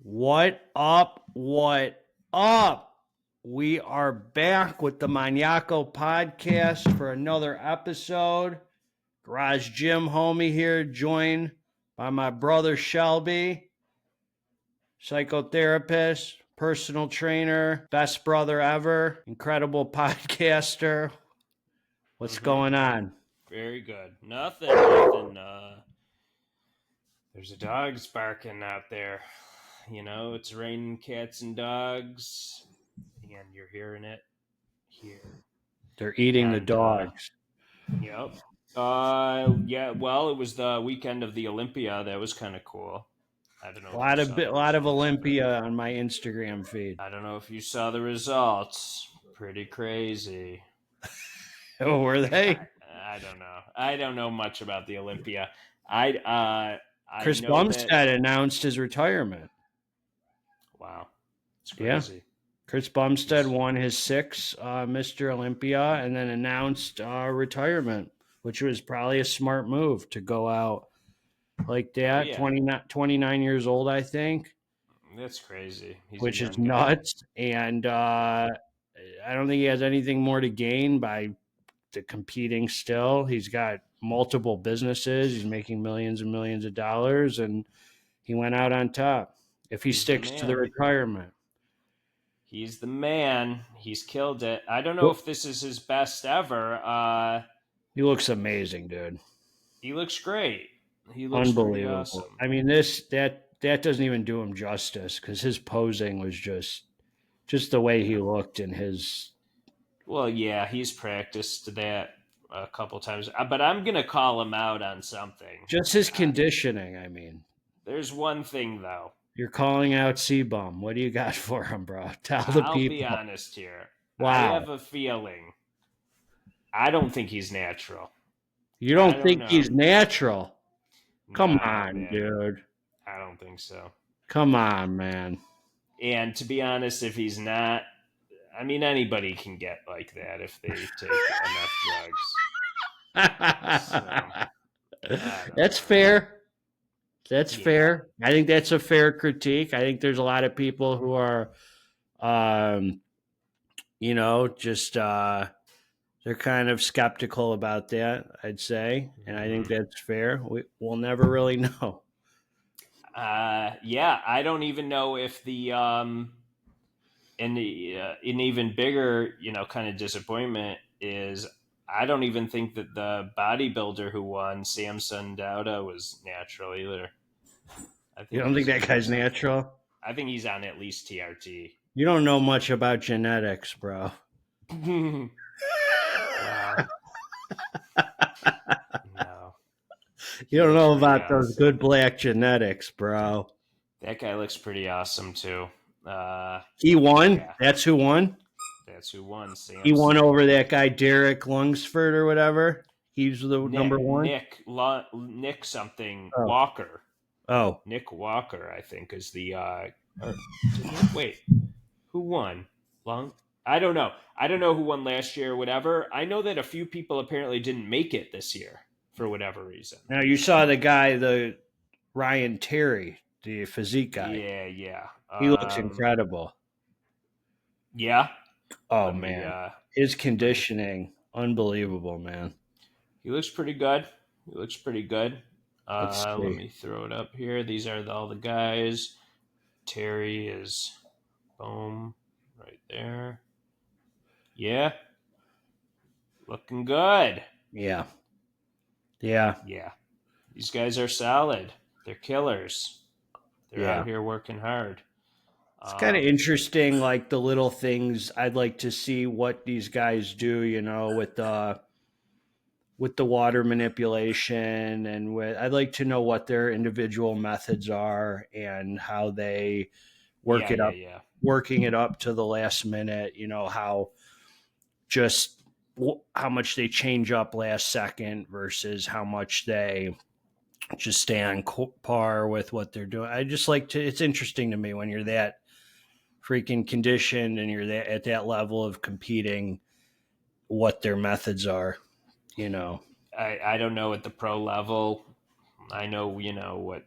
What up? What up? We are back with the Maniaco podcast for another episode. Garage Gym Homie here, joined by my brother Shelby, psychotherapist, personal trainer, best brother ever, incredible podcaster. What's going on? Very good. Nothing. There's a dog's barking out there. You know, it's raining cats and dogs, and you're hearing it here. They're eating the dogs. Yep. Yeah. Well, it was the weekend of the Olympia. That was kind of cool. I don't know. A lot of Olympia on my Instagram feed. I don't know if you saw the results. Pretty crazy. Oh, were they? I don't know. I don't know much about the Olympia. Chris Bumstead announced his retirement. Wow. It's crazy. Yeah. Chris Bumstead won his sixth Mr. Olympia and then announced retirement, which was probably a smart move to go out like that. Oh, yeah. 29 years old, I think. That's crazy. Which is nuts. And I don't think he has anything more to gain by the competing still. He's got multiple businesses. He's making millions and millions of dollars, and he went out on top. If he sticks to the retirement. He's the man. He's killed it. I don't know if this is his best ever. He looks amazing, dude. He looks great. He looks unbelievable. Awesome. I mean, that doesn't even do him justice because his posing was just the way he looked in his. Well, yeah, he's practiced that a couple times, but I'm gonna call him out on something. Just his conditioning. I mean, there's one thing though. You're calling out C-Bum. What do you got for him, bro? Tell the people. I'll be honest here. Wow. I have a feeling. I don't think he's natural. You don't think he's natural? Come on, man. Dude. I don't think so. Come on, man. And to be honest, if he's not, I mean, anybody can get like that if they take enough drugs. That's fair. That's fair. I think that's a fair critique. I think there's a lot of people who are, they're kind of skeptical about that, I'd say. And I think that's fair. We'll never really know. Yeah, I don't even know if an even bigger, kind of disappointment is I don't even think that the bodybuilder who won, Samson Dauda, was natural either. You don't think that guy's natural? I think he's on at least TRT. You don't know much about genetics, bro. No. You don't know about those good black genetics, bro. That guy looks pretty awesome, too. He won? Yeah. That's who won? That's who won. Samson. He won over that guy, Derek Lungsford or whatever. He's the number one? Nick something Walker. Oh. Nick Walker, I think, is the... wait. Who won? I don't know. I don't know who won last year or whatever. I know that a few people apparently didn't make it this year for whatever reason. Now, you saw the guy, the Ryan Terry, the physique guy. Yeah. He looks incredible. Yeah? Oh, man. His conditioning, unbelievable, man. He looks pretty good. Let me throw it up here. These are all the guys. Terry is, boom, right there. Yeah. Looking good. Yeah. These guys are solid. They're killers. They're out here working hard. It's kind of interesting, like the little things. I'd like to see what these guys do, with the water manipulation, and I'd like to know what their individual methods are and how they work it up, working it up to the last minute, how much they change up last second versus how much they just stay on par with what they're doing. I just it's interesting to me when you're that freaking conditioned and you're at that level of competing, what their methods are. I don't know at the pro level. I know, what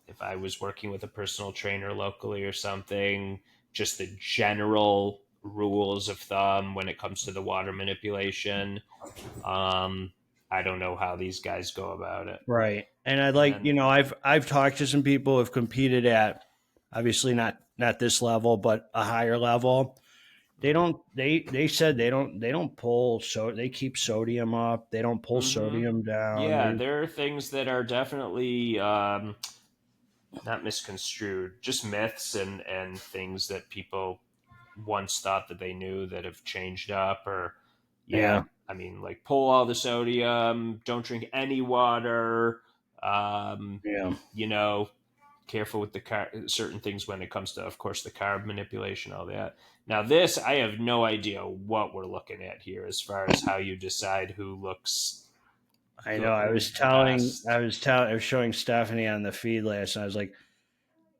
if if I was working with a personal trainer locally or something, just the general rules of thumb when it comes to the water manipulation. I don't know how these guys go about it. Right. And I'd like, And I've talked to some people who have competed at obviously not this level, but a higher level. They said they don't pull, so they keep sodium up. They don't pull mm-hmm. sodium down. Yeah, there are things that are definitely not misconstrued, just myths and things that people once thought that they knew that have changed up. Or yeah, Yeah. I mean, like pull all the sodium, don't drink any water. Um, Yeah. you know, careful with the certain things when it comes to, of course, the carb manipulation, all that. Now, this I have no idea what we're looking at here as far as how you decide who looks I know. good, who's the best. I was showing Stephanie on the feed last, and I was like,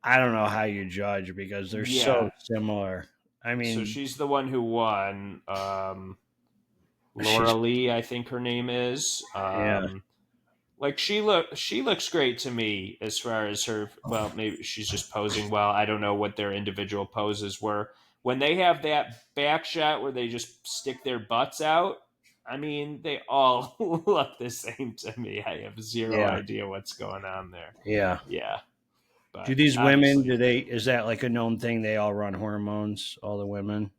I don't know how you judge because they're Yeah, so similar. I so mean, she's the one who won. Laura she's Lee, I think her name is. yeah, Like she looks great to me as far as her. Well, maybe she's just posing well. I don't know what their individual poses were when they have that back shot where they just stick their butts out. I mean, they all look the same to me. I have zero yeah, idea what's going on there. yeah. Yeah, Do but these women? obviously, Is that like a known thing? They all run hormones. All the women.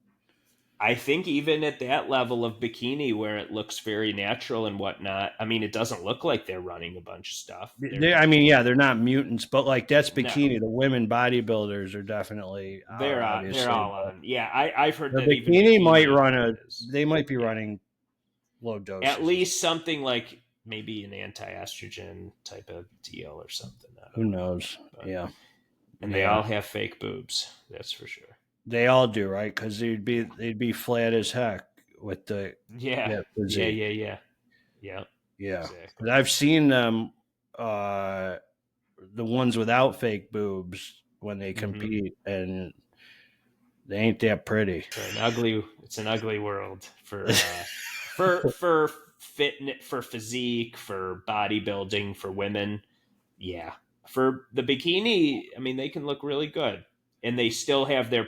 I think even at that level of bikini where it looks very natural and whatnot, I mean, it doesn't look like they're running a bunch of stuff. I mean, yeah, they're not mutants, but like that's No, bikini. The women bodybuilders are definitely are they're obviously, all but on. Yeah, I've heard the that even bikini might bikini run a. is. They might be Yeah, running low at doses. least something like maybe an anti-estrogen type of deal or something. I Who don't know, knows? but Yeah, and they yeah, all have fake boobs. That's for sure. they all do, right? Because they'd be flat as heck with the Yeah, that yeah, physique. yeah, yeah, yeah. Yeah, Exactly. 'cause I've seen them, the ones without fake boobs when they Mm-hmm. compete, and they ain't that pretty. It's an ugly world for fitness, for physique, for bodybuilding, for women. Yeah, for the bikini, I mean, they can look really good, and they still have their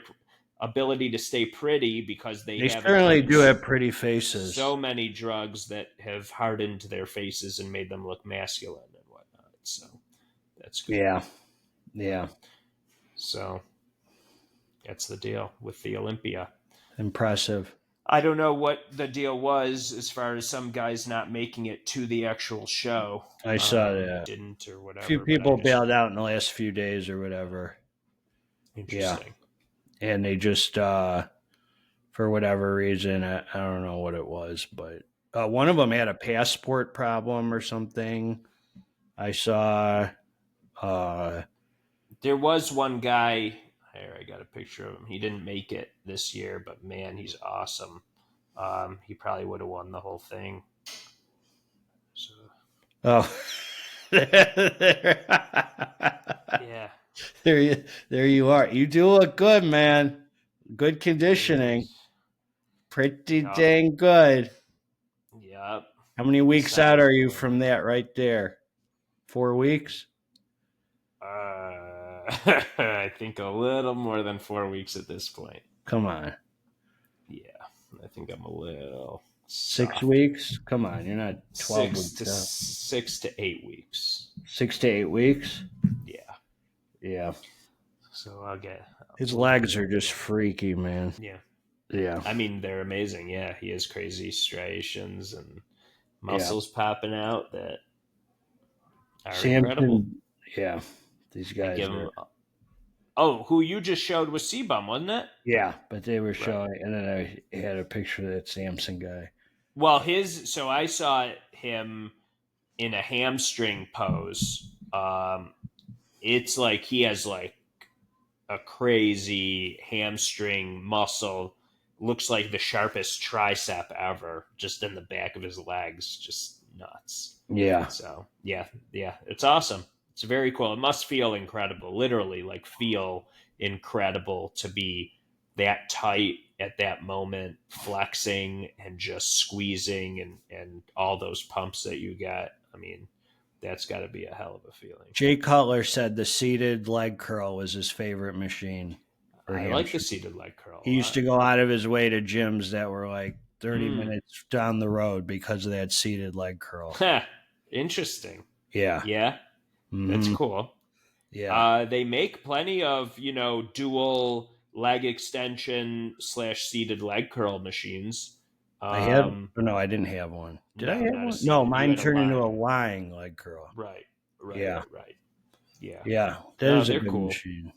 ability to stay pretty because they They haven't certainly taken do have pretty faces. so many drugs that have hardened their faces and made them look masculine and whatnot. So that's good. Yeah, But yeah, so that's the deal with the Olympia. impressive. I don't know what the deal was as far as some guys not making it to the actual show. I saw that. Didn't or A few whatever, but I people just bailed out in the last few days or whatever. Yeah, interesting. and they just for whatever reason, I don't know what it was, but one of them had a passport problem or something. I saw. Uh, There was one guy. Here, I got a picture of him. He didn't make it this year, but man, he's awesome. He probably would have won the whole thing. So oh, there, yeah, there you are. You do look good, man. Good there he conditioning. is. Pretty Yep, dang good. yep. How many weeks out Solid are you plan. from that right there? 4 weeks? I think a little more than 4 weeks at this point. Come on. Yeah, I think I'm a little 6 soft. weeks? Come on. You're not 12 Six weeks to out. 6 to 8 weeks. 6 to 8 weeks? Yeah. Yeah. So His we'll legs get are just there. freaky, man. Yeah. Yeah. I mean, they're amazing. Yeah, he has crazy striations and Yeah. muscles popping out that are incredible. Samson. Yeah. These I guys give are. him. Oh, who you just showed was C-Bum, wasn't it? Yeah. But they were Right. showing, and then I had a picture of that Samson guy. Well, so I saw him in a hamstring pose. It's like he has like a crazy hamstring muscle. Looks like the sharpest tricep ever, just in the back of his legs. Just nuts. Yeah. So yeah, it's awesome. It's very cool. It must feel incredible, literally, like feel incredible to be that tight at that moment, flexing and just squeezing and all those pumps that you get. I mean, That's got to be a hell of a feeling. Jay Cutler said the seated leg curl was his favorite machine. I like the seated leg curl. He used to go out of his way to gyms that were like 30 minutes down the road because of that seated leg curl. Interesting. Yeah. Yeah. That's cool. Yeah. They make plenty of, dual leg extension / seated leg curl machines. I didn't have one. Did I have one? No, mine turned into a lying leg curl. Right. Yeah. Yeah. That is a good machine.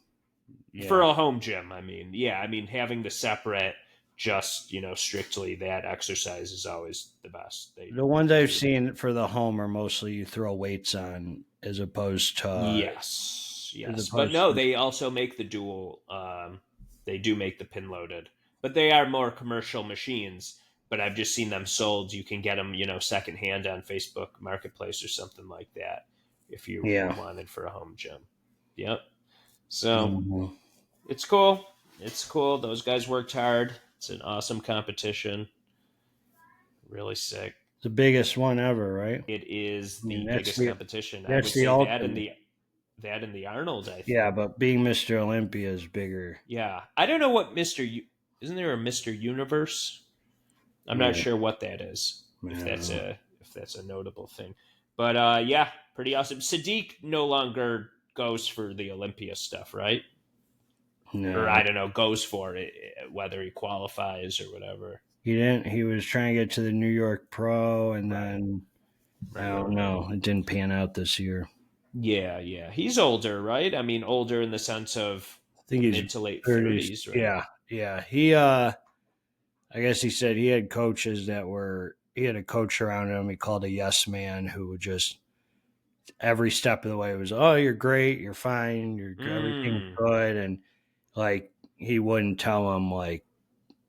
Yeah. For a home gym, having the separate, just, strictly that exercise is always the best. The ones I've seen for the home are mostly you throw weights on as opposed to... Yes. But no, they also make the dual, they do make the pin loaded, but they are more commercial machines. But I've just seen them sold. You can get them, secondhand on Facebook Marketplace or something like that if you wanted for a home gym. Yep. So it's cool. It's cool. Those guys worked hard. It's an awesome competition. Really sick. The biggest one ever, right? It is the biggest competition. That's I would say that and the Arnold, I think. Yeah, but being Mr. Olympia is bigger. Yeah. I don't know what isn't there a Mr. Universe? I'm not sure what that is. If that's a notable thing. But pretty awesome. Sadiq no longer goes for the Olympia stuff, right? No. Or I don't know, goes for it, whether he qualifies or whatever. He didn't. He was trying to get to the New York Pro, and then I don't know. It didn't pan out this year. Yeah. He's older, right? I mean, older in the sense of I think he's mid to late 30s, right? Yeah. He, I guess he said he had coaches he had a coach around him. He called a yes man who would just every step of the way was, oh, you're great, you're fine, everything's good, and like he wouldn't tell him like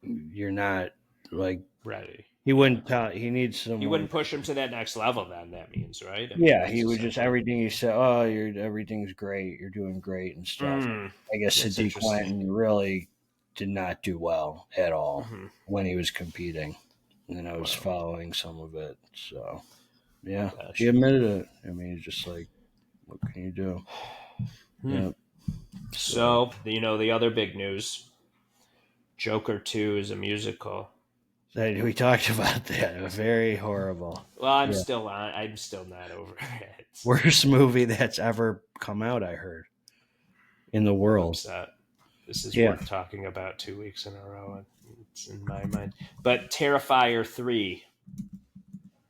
you're not like ready. He wouldn't tell. He needs someone. You wouldn't push him to that next level. Then that means, right? He would just everything he said. Oh, everything's great. You're doing great and stuff. I guess Sadiq went and really did not do well at all when he was competing, and then I was following some of it. So, yeah, he admitted it. I mean, he's just like, what can you do? Yeah. So the other big news: Joker 2 is a musical. We talked about that. Very horrible. Well, I'm still not over it. Worst movie that's ever come out, I heard, in the world. This is worth talking about 2 weeks in a row. It's in my mind. But Terrifier 3.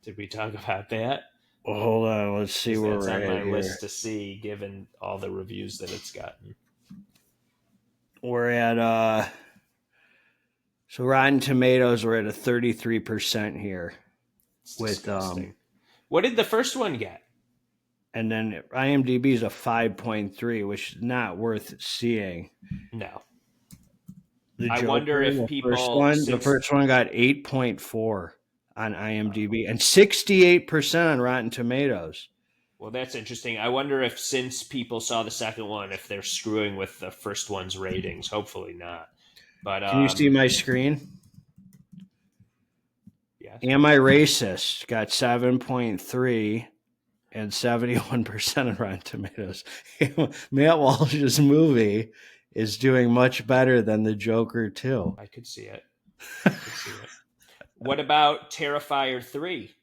Did we talk about that? Well, hold on. Let's see where we're at. It's on my list to see, given all the reviews that it's gotten. We're at so Rotten Tomatoes, we're at a 33% here. With what did the first one get? And then IMDb is a 5.3, which is not worth seeing. No. I wonder if people the first one got 8.4 on IMDb and 68% on Rotten Tomatoes. Well, that's interesting. I wonder if since people saw the second one, if they're screwing with the first one's ratings. Hopefully not. But can you see my screen? Yes. Am I Racist? Got 7.3 and 71% on Rotten Tomatoes. Matt Walsh's movie is doing much better than the Joker 2. I could see it. What about Terrifier 3?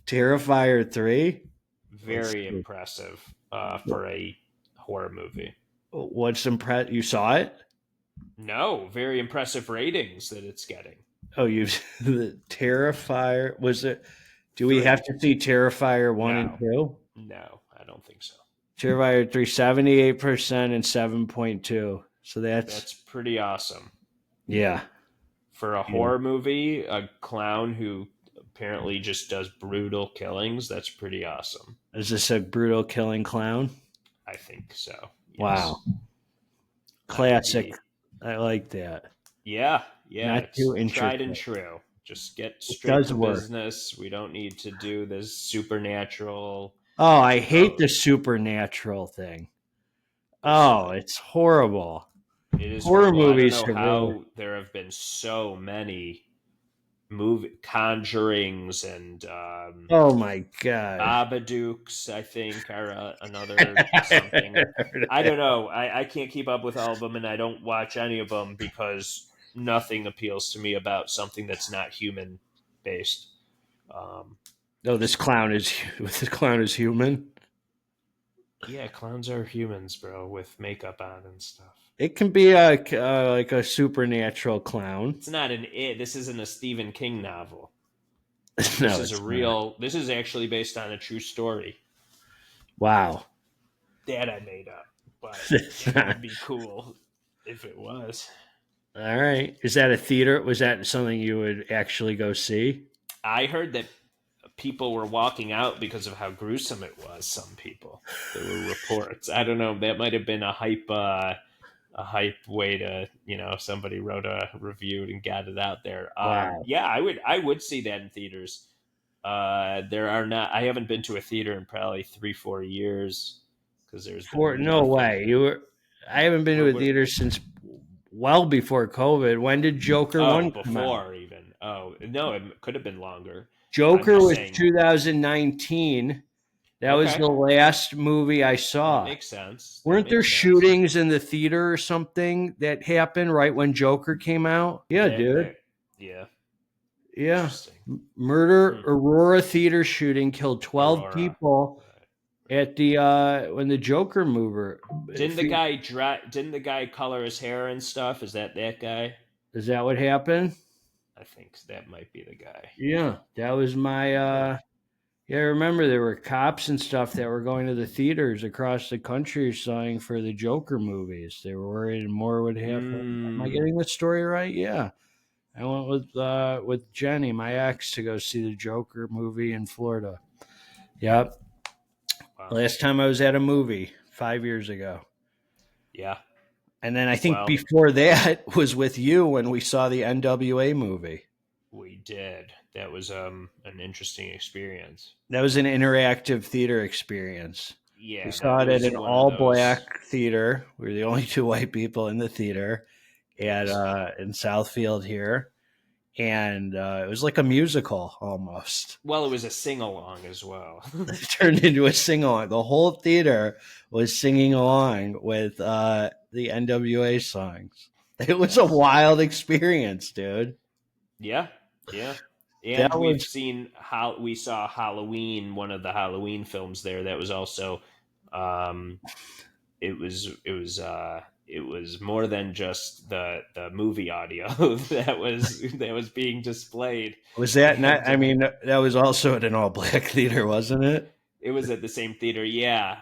Terrifier 3? Very impressive for a horror movie. What's impressive? You saw it? No, very impressive ratings that it's getting. Oh, the Terrifier was it? Do we have to see Terrifier 1 and 2? No, I don't think so. Terrifier 3, 78% and 7.2. So that's pretty awesome. Yeah. For a horror movie, a clown who apparently just does brutal killings, that's pretty awesome. Is this a brutal killing clown? I think so. Yes. Wow. Classic. I like that. Yeah. Not too intricate. Tried and true. Just get straight to business. We don't need to do this supernatural. Oh, I hate the supernatural thing. Oh, it's horrible. It is horror movies. I don't know how there have been so many movie Conjurings and Oh my god. Babadooks, I think, are another something. I don't know. I can't keep up with all of them, and I don't watch any of them because nothing appeals to me about something that's not human based. Um, Oh, just this clown is human. yeah, clowns are humans, bro, with makeup on and stuff. It can be like a supernatural clown. It's not an it. This isn't a Stephen King novel. This No, is a it's not. real. This is actually based on a true story Wow. that I made up, but It's it not. would be cool if it was. All right. Is that a theater? Was that something you would actually go see? I heard that people were walking out because of how gruesome it was. Some people, there were reports. I don't know. That might have been a hype way to, somebody wrote a review and got it out there. Wow. Yeah, I would see that in theaters. There are not. I haven't been to a theater in probably 3-4 years because there's For been no nothing. way. I haven't been to a theater since well before COVID. When did Joker Oh, 1 come out? before even. Oh no, it could have been longer. I'm Joker just was saying. 2019. That was Okay, the last movie I that saw. makes sense. That Weren't there makes sense. shootings in the theater or something that happened right when Joker came out? Yeah, dude. That yeah, Yeah. interesting. Murder Hmm. Aurora theater shooting killed 12 Aurora. people Right. at the when the Joker mover. Didn't the guy color his hair and stuff? Is that guy? Is that what happened? I think that might be the guy. Yeah, that was my Huh. yeah, I remember there were cops and stuff that were going to the theaters across the country signing for the Joker movies. They were worried more would happen. Am I Mm, getting the story right? Yeah. I went with Jenny, my ex, to go see the Joker movie in Florida. Yep. wow. Last time I was at a movie 5 years ago. Yeah. And then I think Well, before that was with you when we saw the NWA movie. we did. That was an interesting experience. That was an interactive theater experience. We Yeah, that saw it at was an one of all those. black theater. We were the only two white people in the theater at Yes. in Southfield here. And it was like a musical almost. Well, it was a sing along as well. It turned into a sing along. The whole theater was singing along with the NWA songs. It was a Nice. wild experience, dude. Yeah. Yeah. And That was we saw Halloween, one of the Halloween films there. That was also, um, it was more than just the movie audio that was being displayed, was that not? and I mean, that was also at an all black theater, wasn't it? it was at the same theater. Yeah,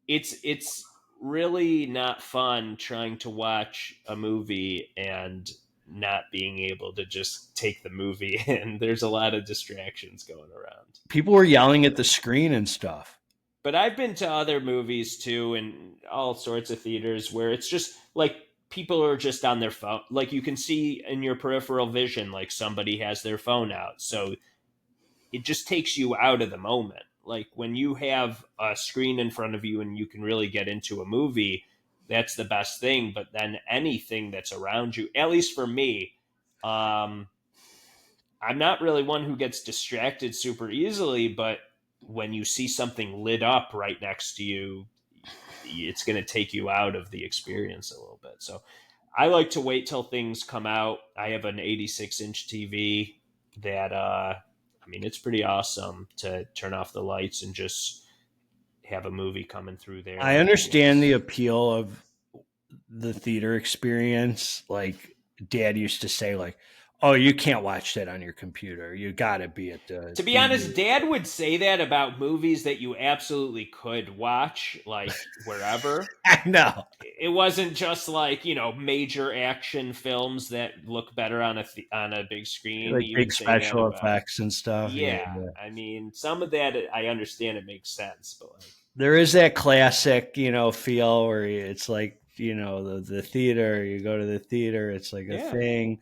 it's really not fun trying to watch a movie and not being able to just take the movie in. There's a lot of distractions going around. People were yelling at the screen and stuff. But I've been to other movies too, and all sorts of theaters where it's just like people are just on their phone. Like you can see in your peripheral vision, like somebody has their phone out. So it just takes you out of the moment. Like when you have a screen in front of you and you can really get into a movie, that's the best thing. But then anything that's around you, at least for me, um, I'm not really one who gets distracted super easily, but when you see something lit up right next to you, it's going to take you out of the experience a little bit. So I like to wait till things come out. I have an 86-inch TV that, I mean, it's pretty awesome to turn off the lights and just have a movie coming through I there. understand the appeal of the theater experience. Like Dad used to say, like, "Oh, you can't watch that on your computer. You got to be at the To be honest, theater." Dad would say that about movies that you absolutely could watch, like wherever. I know. It wasn't just like major action films that look better on a big screen. Like He big would say that special about, effects and stuff. Yeah, yeah. yeah. I mean, some of that I understand, it makes sense, but like, There is that classic, feel where it's like, the theater, you go to the theater, it's like a yeah, thing.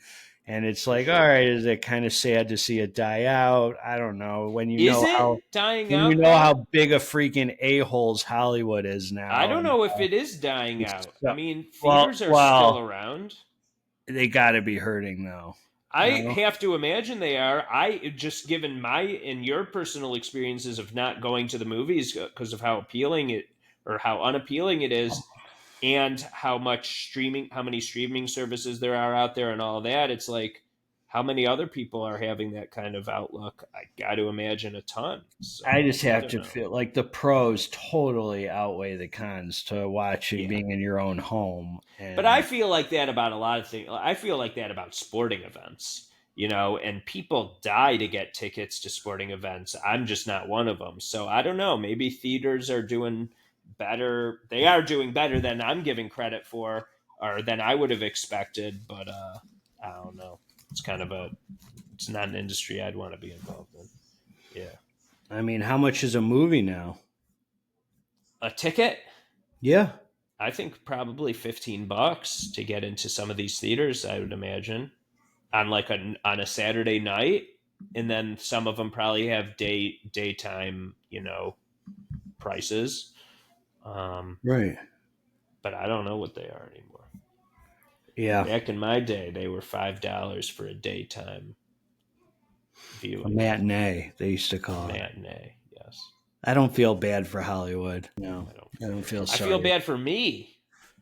And it's for like, all sure. right, is it kind of sad to see it die out? I don't know. Is it dying When you out know though? how big a freaking a-holes Hollywood is I now. don't And know if it is dying it's out. I so, mean, well, theaters are still well, around. they got to be hurting though. I No. have to imagine they are. I just given my and your personal experiences of not going to the movies because of how appealing it or how unappealing it is, and how many streaming services there are out there, and all that. It's like how many other people are having that kind of outlook. I got to imagine a ton. I So just I have don't to know. feel like the pros totally outweigh the cons to watching Yeah. being in your own home. But I And feel like that about a lot of things. I feel like that about sporting events, and people die to get tickets to sporting events. I'm just not one of them. So I don't know. Maybe theaters are doing better. They are doing better than I'm giving credit for or than I would have expected. But I don't know. It's kind of it's not an industry I'd want to be involved in. Yeah. I mean, how much is a movie now? A ticket? Yeah. I think probably $15 to get into some of these theaters, I would imagine. On on a Saturday night, and then some of them probably have daytime, prices. Um, Right. but I don't know what they are anymore. Yeah. Back in my day, they were $5 for a daytime A viewing, matinee, they used to a call it. matinee. Yes, I don't feel bad for Hollywood. No, I don't. I don't feel I feel sorry. bad for me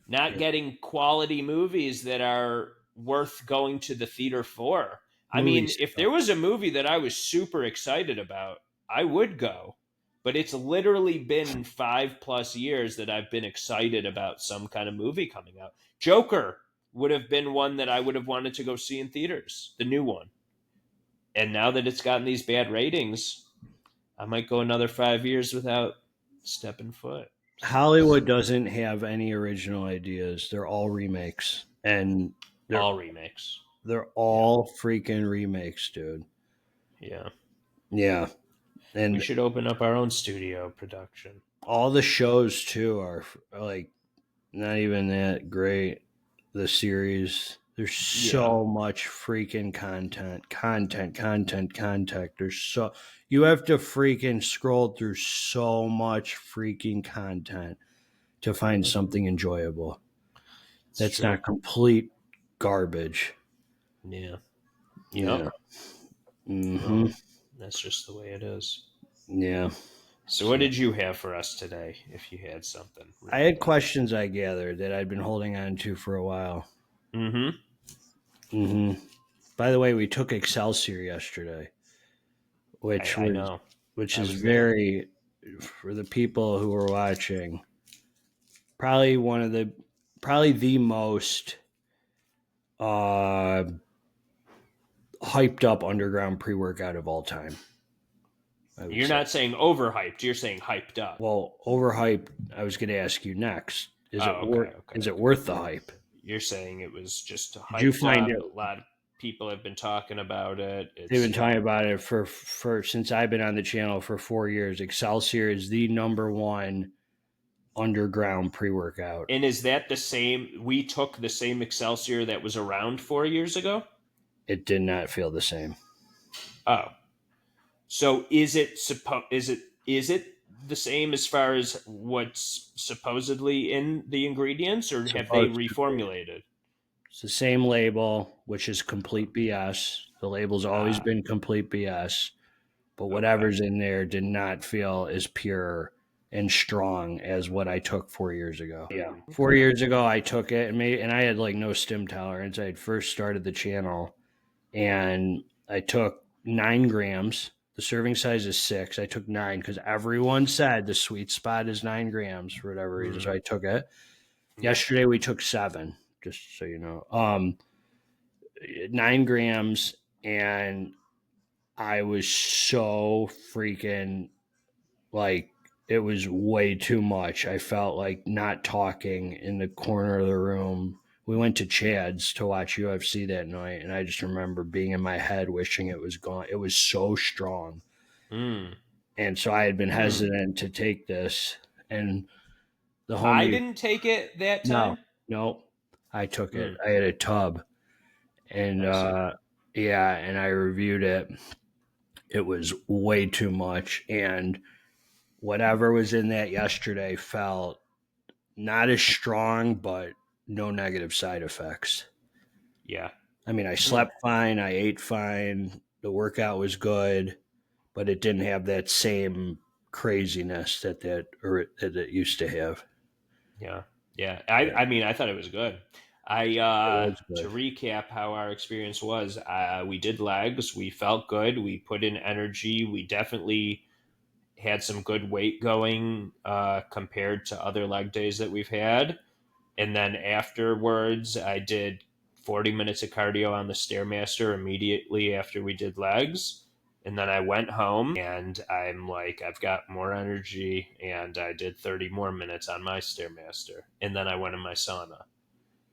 not Yeah. getting quality movies that are worth going to the theater for. I mean, Movies if there suck. was a movie that I was super excited about, I would go. But it's literally been 5+ years that I've been excited about some kind of movie coming out. Joker would have been one that I would have wanted to go see in theaters, the new one. And now that it's gotten these bad ratings, I might go another 5 years without stepping foot. So we'll Hollywood see. doesn't have any original ideas. They're all remakes. And they're All remakes. they're Yeah. all freaking remakes, dude. Yeah. Yeah. We And should open up our own studio production. all the shows too are like not even that great. The series, there's Yeah. so much freaking content. You have to freaking scroll through so much freaking content to find Yeah. something enjoyable. It's That's true. not complete garbage. Yeah. Yep. Yeah. Well, Mm-hmm. that's just the way it is. Yeah. So, what So did you have for us today? If you had something I had relevant. questions I gathered that I'd been holding on to for a while. Mm-hmm. Mm-hmm. By the way, we took Excelsior yesterday, which I was know. which I is was there. very for the people who are watching. Probably one of the probably the most uh, hyped up underground pre workout of all time. I would You're say. not saying overhyped. You're saying hyped up. Well, overhyped. I was going to ask you next. Is it Oh, worth? okay. Okay. Is it Okay. worth the hype? You're saying it was just Did you hyped find up. it? A lot of people have been talking about it. They've It's been talking about it for since I've been on the channel for 4 years. Excelsior is the number one underground pre workout. And is that the same? We took the same Excelsior that was around 4 years ago. It did not feel the same. Oh, so is it the same as far as what's supposedly in the ingredients, or have they Supposed to be. reformulated? It's the same label, which is complete BS. The label's always Ah, been complete BS, but okay. whatever's in there did not feel as pure and strong as what I took 4 years ago. Yeah, four Okay. years ago I took it and I had like no stim tolerance. I had first started the channel and I took 9 grams. The serving size is 6. I took 9 because everyone said the sweet spot is 9 grams for whatever reason. So Mm, I took it. yeah. Yesterday we took 7, just so you know. 9 grams, and I was so freaking like it was way too much. I felt like not talking in the corner of the room. We went to Chad's to watch UFC that night, and I just remember being in my head wishing it was gone. It was so strong. Mm, And so I had been hmm. hesitant to take this. And the I homie, didn't take it that no, time. no, I took it. Mm, I had a tub. And I see. yeah, and I reviewed it. It was way too much. And whatever was in that yesterday felt not as strong, but no negative side effects. Yeah. I mean, I slept fine. I ate fine. The workout was good, but it didn't have that same craziness that it used to have. Yeah. Yeah. I mean, I thought it was good. It was To good. recap how our experience was, we did legs. We felt good. We put in energy. We definitely had some good weight going compared to other leg days that we've had. And then afterwards, I did 40 minutes of cardio on the Stairmaster immediately after we did legs. And then I went home and I'm like, I've got more energy. And I did 30 more minutes on my Stairmaster. And then I went in my sauna.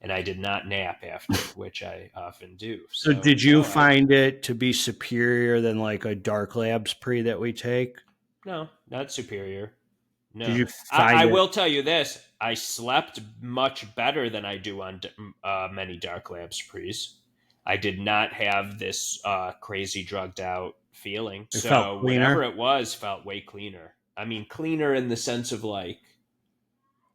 And I did not nap after, which I often do. So, So, did you no, find it to be superior than like a Dark Labs pre that we take? no, not superior. Did No, you I find it? will tell you this: I slept much better than I do on many Dark Labs pre's. I did not have this crazy drugged out feeling. It felt So whatever cleaner. it was felt way cleaner. I mean, cleaner in the sense of like,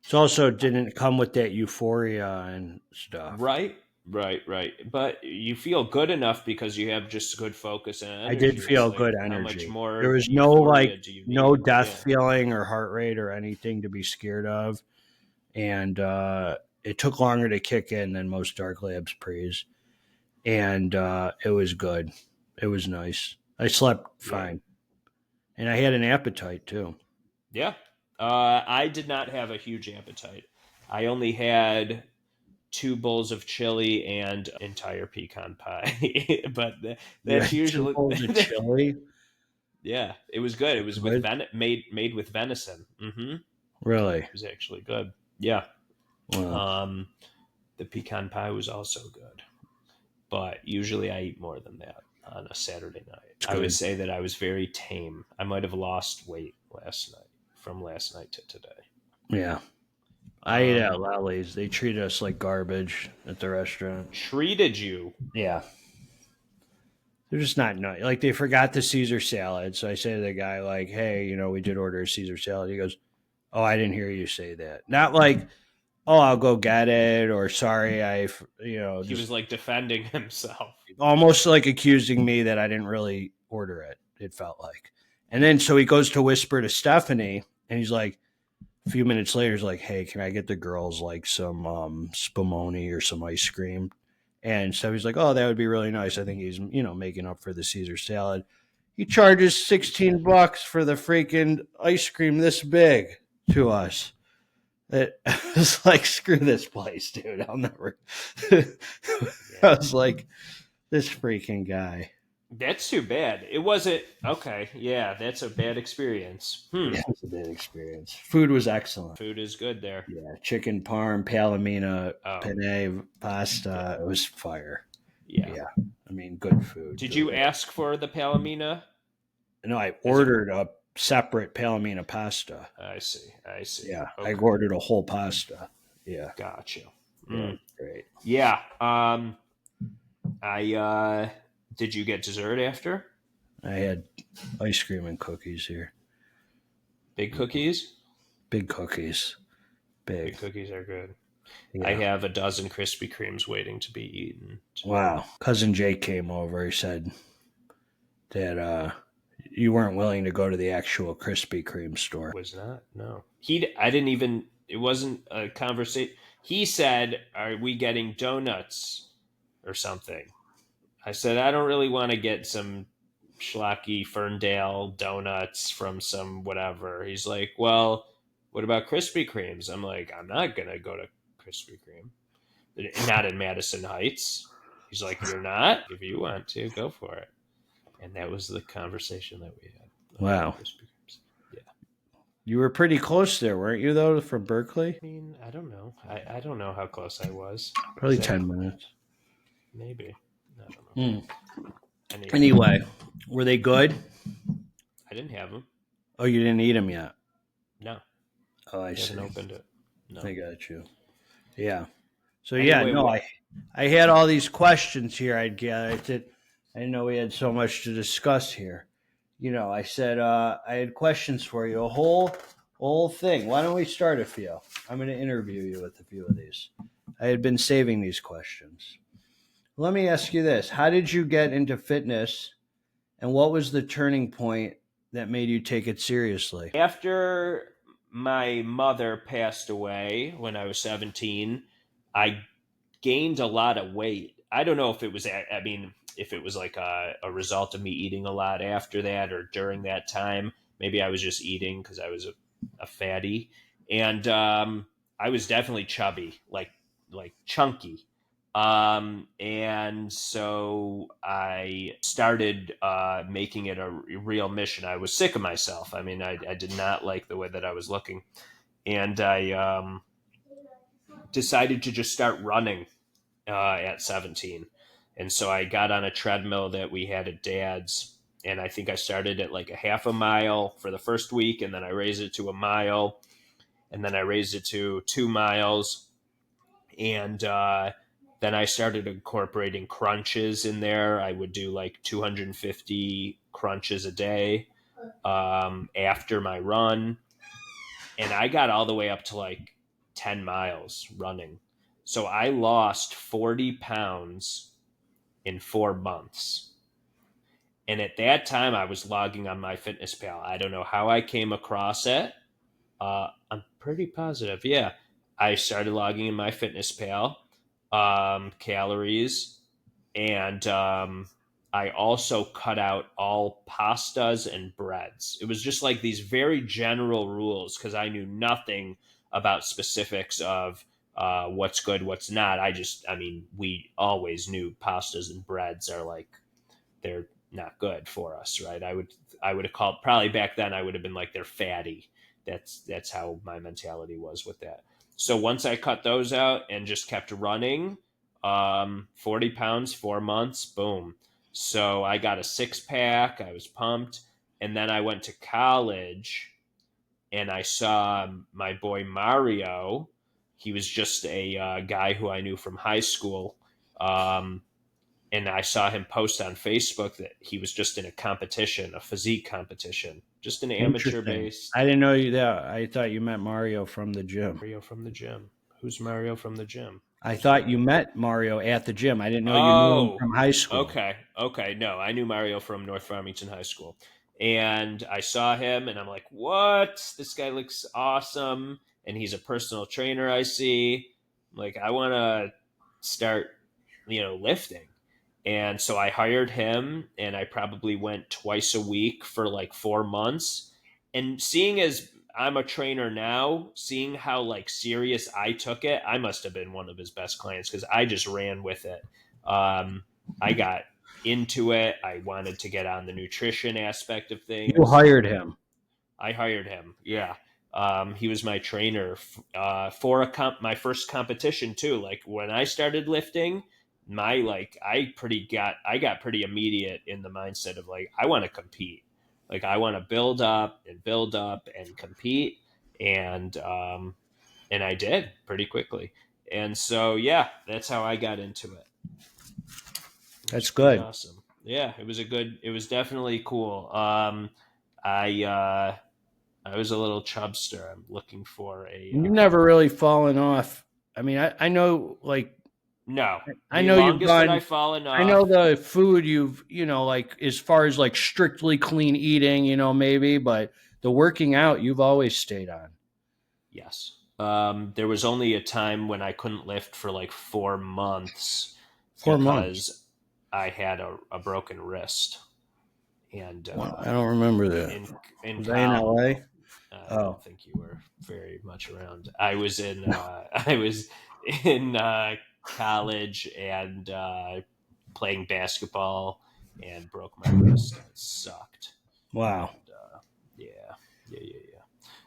It also didn't come with that euphoria and stuff. right, right. But you feel good enough because you have just good focus and I did energy. It's feel like, good how much energy. There more was euphoria do you no need? death Yeah. feeling or heart rate or anything to be scared of, and it took longer to kick in than most Dark Labs pre's, and it was good. It was nice. I slept Yeah. fine, and I had an appetite too. Yeah. I did not have a huge appetite. I only had two bowls of chili and entire pecan pie, but You that's had two usually bowls of chili. yeah. It was good. It was with Good, made with venison. It really. was actually good. Yeah. Wow, Um, the pecan pie was also good, but usually I eat more than that on a Saturday night. it's I would good. say that I was very tame. I might have lost weight from last night to today. Yeah, I ate at Um, Lolly's. They treat us like garbage at the restaurant. treated you. Yeah, they're just not nice. Like they forgot the Caesar salad. So I say to the guy, like, "Hey, we did order a Caesar salad." He goes, "Oh, I didn't hear you say that." Not like, "Oh, I'll go get it," or "Sorry, He was just like defending himself. almost like accusing me that I didn't really order it. It felt like, and then so he goes to whisper to Stephanie, and he's like, a few minutes later, he's like, "Hey, can I get the girls like some spumoni or some ice cream?" And so he's like, "Oh, that would be really nice." I think he's making up for the Caesar salad. He charges $16 for the freaking ice cream this big to us. It was like, screw this place, dude. I'll never. I Yeah. was like, this freaking guy. That's too bad. It wasn't okay. Yeah, that's a bad experience. Yeah, it was a bad experience. Food was excellent. Food is good there. Yeah, chicken parm, palomino, Oh, penne, pasta. yeah. It was fire. Yeah. Yeah, I mean, good food. Did Good. you ask for the palomina? No, I As a ordered a separate palomino pasta. I see. I see. Yeah, I Okay. ordered a whole pasta. Yeah, Gotcha. yeah, Mm. great. Yeah. I did you get dessert after? I had ice cream and cookies here. Big cookies? Big cookies. Big. Big cookies are good. I Yeah. have a dozen Krispy Kremes waiting to be eaten. Wow. Cousin Jake came over. He said that you weren't willing to go to the actual Krispy Kreme store. Was not. No. I didn't even. It wasn't a conversation. He said, "Are we getting donuts or something?" I said, "I don't really want to get some schlocky Ferndale donuts from some whatever." He's like, "Well, what about Krispy Kremes?" I'm like, "I'm not gonna go to Krispy Kreme. Not in Madison Heights." He's like, "You're not? If you want to, go for it." And that was the conversation that we had about Wow. Krispy Kremes. Yeah. You were pretty close there, weren't you, though, from Berkeley? I mean, I don't know. I don't know how close I was. Probably Exactly. 10 minutes. Maybe. I don't know. Anyway, were they good? I didn't have them. Oh, you didn't eat them yet? No. Oh, I I see. haven't opened it. No. I got you. Yeah. So, Anyway, I had all these questions here I'd get. I didn't know we had so much to discuss here. I said I had questions for you, a whole thing. Why don't we start a few? I'm going to interview you with a few of these. I had been saving these questions. Let me ask you this. How did you get into fitness and what was the turning point that made you take it seriously? After my mother passed away when I was 17, I gained a lot of weight. I don't know if it was, I mean, if it was like a result of me eating a lot after that or during that time. Maybe I was just eating because I was a fatty. And I was definitely chubby, like chunky. And so I started making it a real mission. I was sick of myself. I mean, I did not like the way that I was looking. And I decided to just start running at 17. And so I got on a treadmill that we had at dad's. And I think I started at like a half a mile for the first week. And then I raised it to a mile. And then I raised it to 2 miles. And then I started incorporating crunches in there. I would do like 250 crunches a day after my run. And I got all the way up to like 10 miles running. So I lost 40 pounds in 4 months. And at that time, I was logging on MyFitnessPal. I don't know how I came across it. I'm pretty positive. Yeah. I started logging in MyFitnessPal, calories, and I also cut out all pastas and breads. It was just like these very general rules because I knew nothing about specifics of what's good, what's not. I mean, we always knew pastas and breads are like they're not good for us, right? I would have called probably back then. I would have been like they're fatty. That's how my mentality was with that. So once I cut those out and just kept running, 40 pounds, 4 months, boom. So I got a 6 pack. I was pumped, and then I went to college and I saw my boy Mario. He was just a guy who I knew from high school. And I saw him post on Facebook that he was just in a competition, a physique competition, just an amateur Interesting. based. I didn't know you that. I thought you meant Mario from the gym. Mario from the gym. Who's Mario from the gym? I thought you met Mario at the gym. I didn't know you knew him Oh, from high school. okay. No, I knew Mario from North Farmington High School. And I saw him and I'm like, what? This guy looks awesome. And he's a personal trainer, I see. Like, I want to start, lifting. And so I hired him and I probably went twice a week for like 4 months. And seeing as I'm a trainer now, seeing how like serious I took it, I must have been one of his best clients because I just ran with it. I got into it. I wanted to get on the nutrition aspect of You things. hired him. I hired him. Yeah. He was my trainer for my first competition too. Like when I started lifting, I got pretty immediate in the mindset of like I want to compete. Like I want to build up and compete, and I did pretty quickly. And so yeah, that's how I got into it. It was That's pretty good. awesome. Yeah, it was definitely cool. I I was a little chubster. I'm looking for a You've never really fallen off. I mean, I know, like, no. I The know you've longest that gone. I've fallen I know off. the food you've, like as far as like strictly clean eating, maybe, but the working out you've always stayed on. Yes. There was only a time when I couldn't lift for like 4 months 4 months. because I had a broken wrist, and Well, I don't remember that. in in Was I in college, LA? I Oh, don't think you were very much around. I was in I was in college and playing basketball and broke my wrist and it sucked. wow. And yeah, yeah.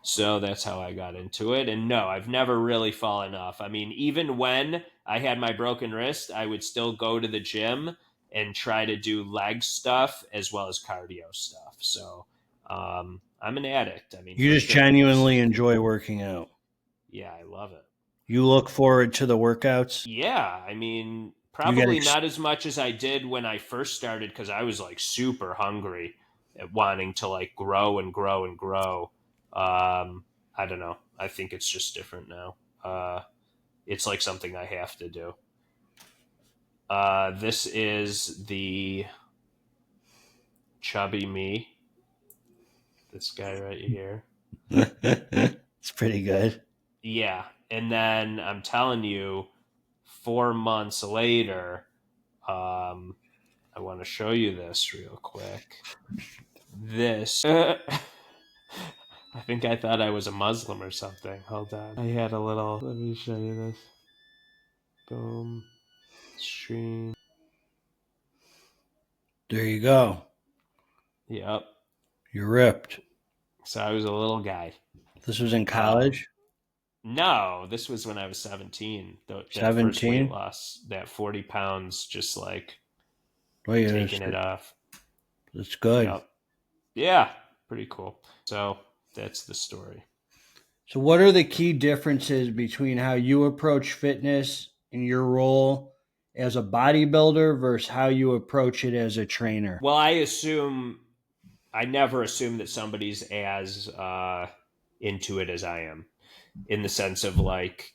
So that's how I got into it. And no, I've never really fallen off. I mean, even when I had my broken wrist, I would still go to the gym and try to do leg stuff as well as cardio stuff. So I'm an addict. I mean, You for just fitness. genuinely enjoy working out. Yeah, I love it. You look forward to the workouts. Yeah, I mean, You get probably not as much as I did when I first started because I was like super hungry at wanting to like grow and grow and grow. I don't know. I think it's just different now. It's like something I have to do. This is the chubby me. This guy right here. It's pretty good. Yeah. And then I'm telling you, 4 months later, I want to show you this real quick. This. I think I thought I was a Muslim or something. Hold on. I had a little. Let me show you this. Boom. Stream. There you go. Yep. You're ripped. So I was a little guy. This was in college? No, this was when I was 17. That first weight 17? loss, that 40 pounds, just like Wait, taking it off. that's good. Yep. Yeah, pretty cool. So that's the story. So, what are the key differences between how you approach fitness in your role as a bodybuilder versus how you approach it as a trainer? Well, I never assume that somebody's as into it as I am, in the sense of like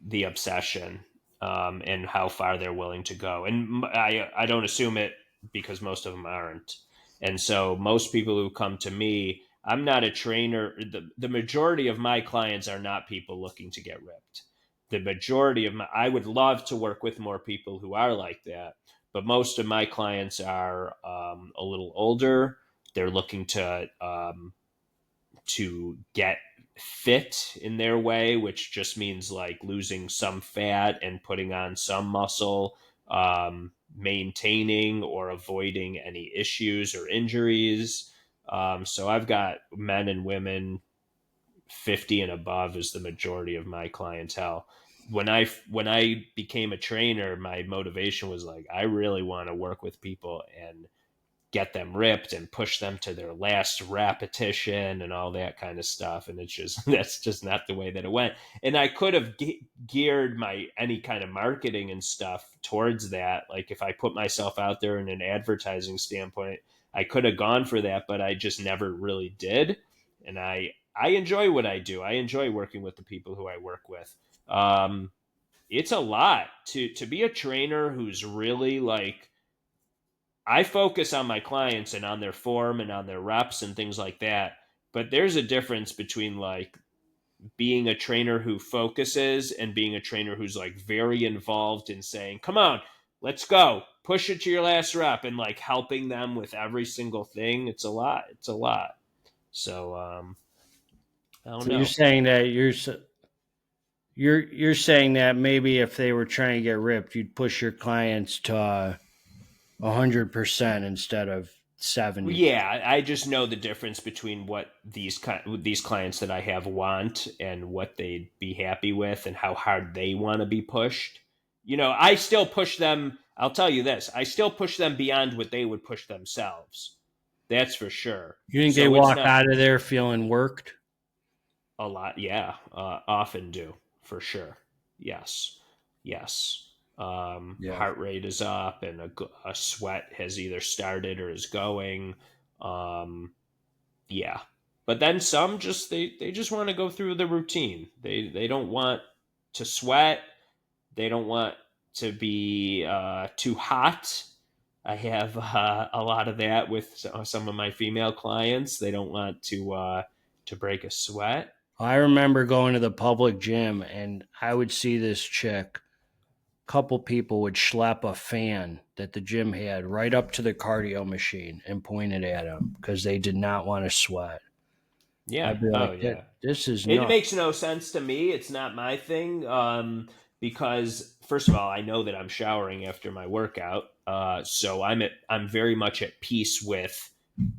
the obsession and how far they're willing to go. And I don't assume it because most of them aren't. And so most people who come to me, I'm not a trainer. The majority of my clients are not people looking to get ripped. The majority of I would love to work with more people who are like that, but most of my clients are a little older. They're looking to get fit in their way, which just means like losing some fat and putting on some muscle, maintaining or avoiding any issues or injuries. So I've got men and women 50 and above is the majority of my clientele. When I became a trainer, my motivation was like, I really want to work with people and get them ripped and push them to their last repetition and all that kind of stuff. And it's just, that's just not the way that it went. And I could have geared my any kind of marketing and stuff towards that. Like if I put myself out there in an advertising standpoint, I could have gone for that, but I just never really did. And I enjoy what I do. I enjoy working with the people who I work with. It's a lot to be a trainer who's really like, I focus on my clients and on their form and on their reps and things like that. But there's a difference between like being a trainer who focuses and being a trainer who's like very involved in saying, come on, let's go, push it to your last rep, and like helping them with every single thing. It's a lot. It's a lot. So I don't So you're know. saying that you're saying that maybe if they were trying to get ripped, you'd push your clients to 100% instead of 70. Yeah, I just know the difference between what these clients that I have want and what they'd be happy with and how hard they want to be pushed. You know, I still push them. I'll tell you this: I still push them beyond what they would push themselves. That's for sure. You think they So it's walk not out of there feeling worked? a lot. Yeah, often do for sure. Yes, yes. Yeah. Heart rate is up, and a sweat has either started or is going. Um, yeah, but then some just they just want to go through the routine. They don't want to sweat. They don't want to be too hot. I have a lot of that with some of my female clients. They don't want to break a sweat. I remember going to the public gym and I would see this chick. Couple people would schlep a fan that the gym had right up to the cardio machine and point it at them because they did not want to sweat. Yeah. I'd be Oh like, yeah. this is It nuts. makes no sense to me. It's not my thing. Because first of all, I know that I'm showering after my workout. So I'm very much at peace with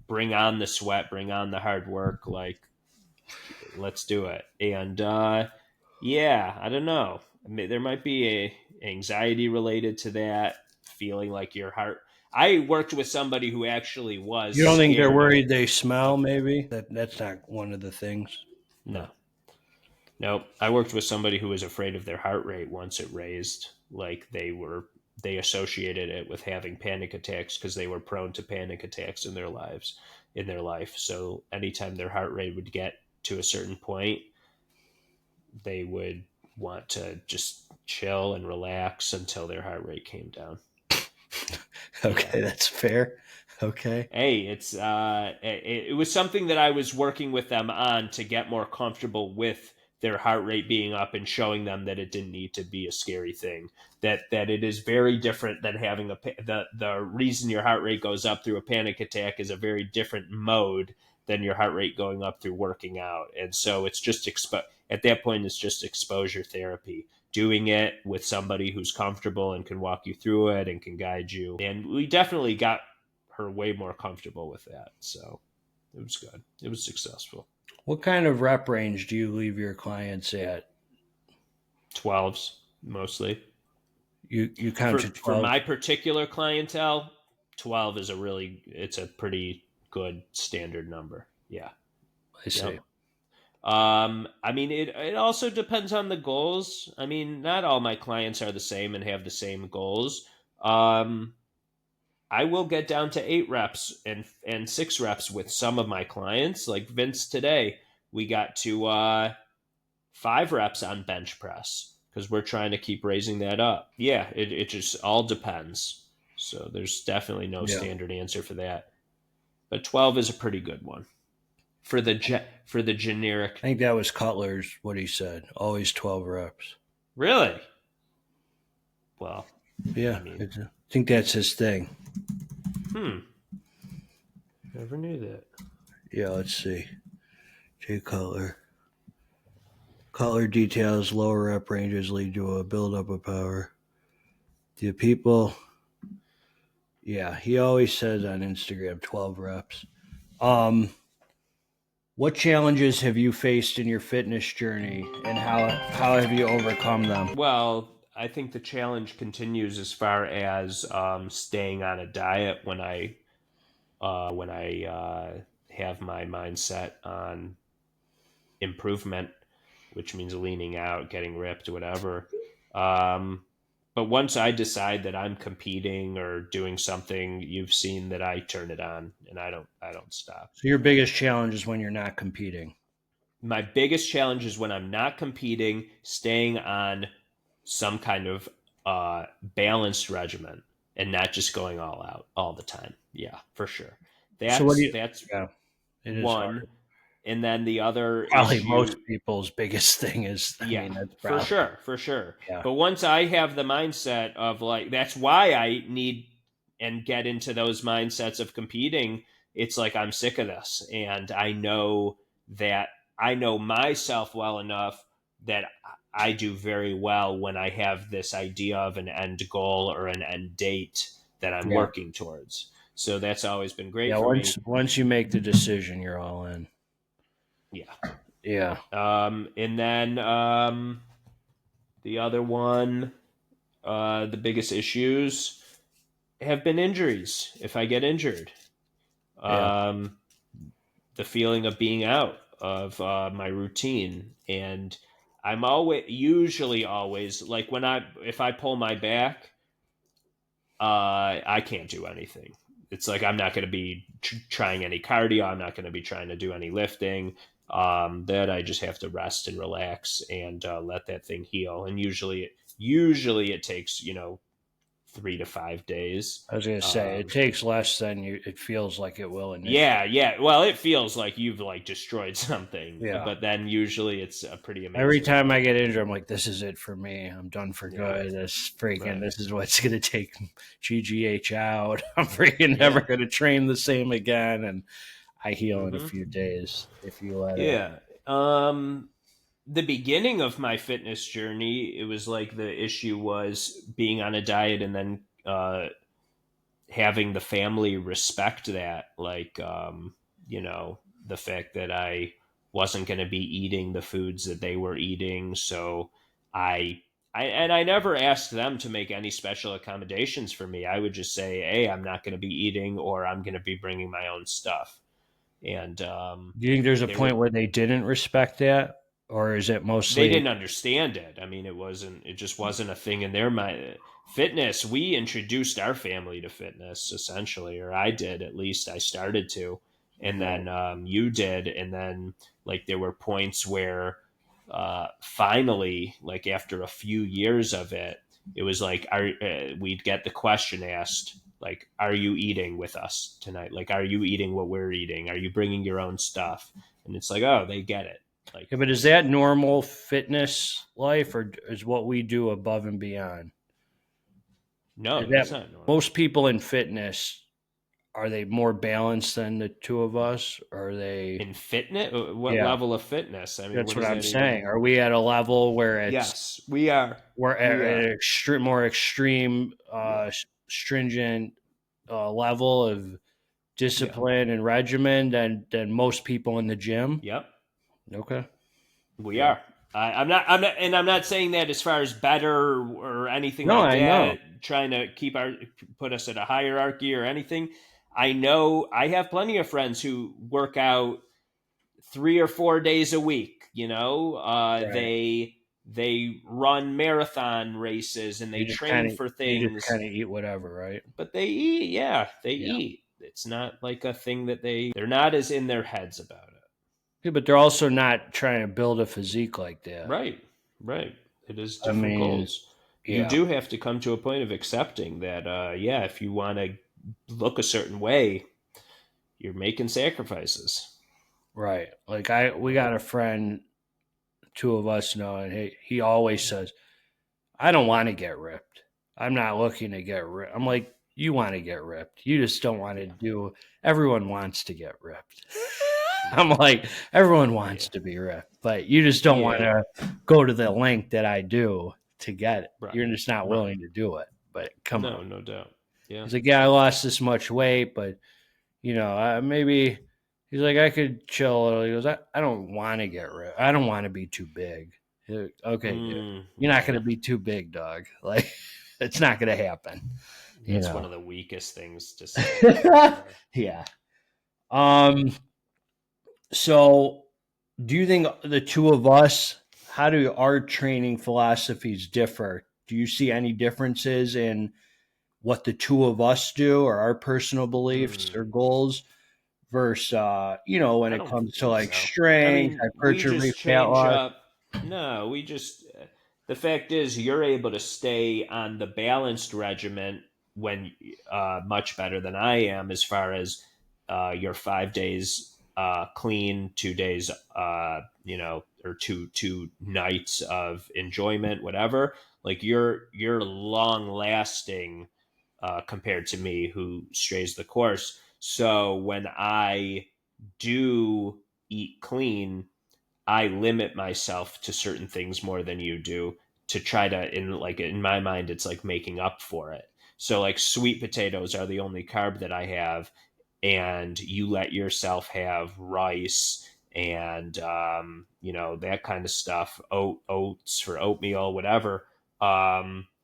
bring on the sweat, bring on the hard work. Like, let's do it. And yeah, I don't know. I mean, there might be a anxiety related to that, feeling like your heart. I worked with somebody who actually was You don't think they're scared of. worried they smell? Maybe that's not one of the things. No, no. I worked with somebody who was afraid of their heart rate once it raised. Like they associated it with having panic attacks because they were prone to panic attacks in their life. So anytime their heart rate would get to a certain point, they would want to just chill and relax until their heart rate came down. Okay, that's fair. Okay. Hey, it was something that I was working with them on to get more comfortable with their heart rate being up and showing them that it didn't need to be a scary thing. That it is very different than having the reason your heart rate goes up through a panic attack is a very different mode than your heart rate going up through working out. And so it's just at that point it's just exposure therapy. Doing it with somebody who's comfortable and can walk you through it and can guide you. And we definitely got her way more comfortable with that. So it was good. It was successful. What kind of rep range do you leave your clients at? 12s mostly. You count to 12? For my particular clientele, 12 is it's a pretty good standard number. Yeah. I see. Yep. I mean, it also depends on the goals. I mean, not all my clients are the same and have the same goals. I will get down to 8 reps and 6 reps with some of my clients. Like Vince today, we got to 5 reps on bench press because we're trying to keep raising that up. Yeah, it just all depends. So there's definitely no standard answer for that. But 12 is a pretty good one for the generic. I think that was Cutler's what he said. Always 12 reps. Really? Well, yeah, I think that's his thing. Never knew that. Yeah, let's see. Jay Cutler. Cutler details lower rep ranges lead to a buildup of power. The people, yeah, he always says on Instagram 12 reps. What challenges have you faced in your fitness journey, and how have you overcome them? Well, I think the challenge continues as far as staying on a diet when I have my mindset on improvement, which means leaning out, getting ripped, whatever. But once I decide that I'm competing or doing something, you've seen that I turn it on and I don't stop. So your biggest challenge is when you're not competing. My biggest challenge is when I'm not competing, staying on some kind of balanced regimen and not just going all out all the time. Yeah, for sure. That's one. Hard. And then the other probably most people's biggest thing is, that's for sure. Yeah. But once I have the mindset of like, that's why I need and get into those mindsets of competing. It's like, I'm sick of this. And I know myself well enough that I do very well when I have this idea of an end goal or an end date that I'm working towards. So that's always been great for me. Once you make the decision, you're all in. Yeah. And then the other one, the biggest issues have been injuries. If I get injured, the feeling of being out of my routine, and I'm usually always like if I pull my back, I can't do anything. It's like I'm not going to be trying any cardio. I'm not going to be trying to do any lifting. That I just have to rest and relax and let that thing heal. And usually it takes 3 to 5 days. I was going to say it takes less than it feels like it will initially. Yeah. Well, it feels like you've destroyed something. Yeah. But then usually it's a pretty amazing. Every time I get injured, I'm like, this is it for me. I'm done for good. This is what's going to take GGH out. I'm freaking never going to train the same again. And I heal in a few days if you let it. The beginning of my fitness journey, it was like the issue was being on a diet and then having the family respect that, the fact that I wasn't going to be eating the foods that they were eating. So I never asked them to make any special accommodations for me. I would just say, hey, I'm not going to be eating, or I'm going to be bringing my own stuff. And do you think there's a point where they didn't respect that? Or is it mostly they didn't understand it? I mean, it just wasn't a thing in their mind. Fitness, we introduced our family to fitness essentially, or I did, at least I started to. And then you did. And then there were points where finally, like after a few years of it, it was like we'd get the question asked, like, "Are you eating with us tonight? Like, are you eating what we're eating? Are you bringing your own stuff?" And it's like, oh, they get it. Like, Yeah, but is that normal fitness life, or is what we do above and beyond? Is no, that that's not normal. most people in fitness, are they more balanced than the two of us? Or are they? In fitness, what Yeah, level of fitness? I mean, that's what what does I'm that even? saying. Are we at a level where Yes, we are. we're at We an are. extreme, more extreme, Yeah. stringent level of Yeah. discipline and regimen than most people in the gym? Yep. Okay. We Yeah. are. I'm not. I'm not. And I'm not saying that as far as better or anything No, like I know. that. Trying to put us at a hierarchy or anything. I know I have plenty of friends who work out 3 or 4 days a week. Right. They run marathon races and they train for You just things, kind of eat whatever, right? but they eat. Yeah, they Yeah. eat. It's not like a thing that they're not as in their heads about it. Yeah, but they're also not trying to build a physique like that. Right, right. It is I different mean, goals. You yeah, do have to come to a point of accepting that, yeah, if you want to look a certain way, you're making sacrifices. right. Like we got a friend, two of us know, and he always says, "I don't want to get ripped. I'm not looking to get ripped." I'm like, "You want to get ripped. You just don't want to Yeah, do. Everyone wants to get ripped." I'm yeah, like, everyone yeah, wants to be ripped, but you just don't want yeah. to go to the length that I do to get it. Right, You're just not right. willing to do it. But come on. No, no doubt. Yeah, He's like, yeah, I lost this much weight, but maybe he's like, I could chill a little. He goes, I don't want to get ripped. I don't want to be too big. Okay, dude, you're not going yeah. to be too big, dog. Like, it's not going to happen. You That's one know. of the weakest things to say for sure. Yeah. Um. So, do you think the two of us, how do our training philosophies differ? Do you see any differences in what the two of us do or our personal beliefs Hmm. or goals versus, when I it don't comes to think like so. I strength, mean, we hypertrophy, just fat change loss? up. No, we just. The fact is, you're able to stay on the balanced regimen when much better than I am, as far as your 5 days clean, 2 days, or two nights of enjoyment, whatever. Like you're long lasting compared to me, who strays the course. So when I do eat clean, I limit myself to certain things more than you do, to try to, in my mind, it's like making up for it. So like sweet potatoes are the only carb that I have, and you let yourself have rice and that kind of stuff, oats for oatmeal, whatever.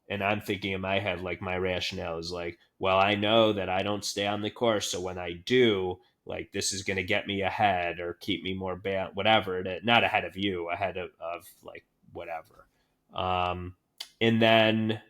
And I'm thinking in my head, like, my rationale is like, well, I know that I don't stay on the course, so when I do, like, this is going to get me ahead or keep me more whatever it is. Not ahead of you, ahead of like whatever. um and then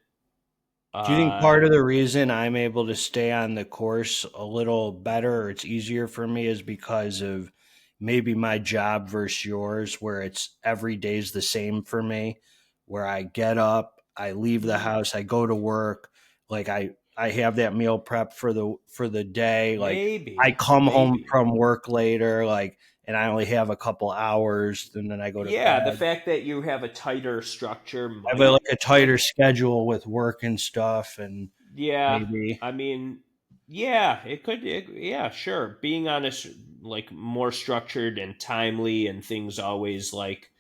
Do you think uh part of the reason I'm able to stay on the course a little better or it's easier for me is because of maybe my job versus yours, where it's every day's the same for me, where I get up, I leave the hmm, house, I go to work, like I have that meal prep for the day, like I maybe come home maybe from work later, like, and I only have a couple hours and then I go to yeah, the bed. fact that you have a tighter structure I have like might a help. tighter schedule with work and stuff, and Yeah, maybe. I mean, yeah, yeah, sure, being on like more structured and timely, and things always like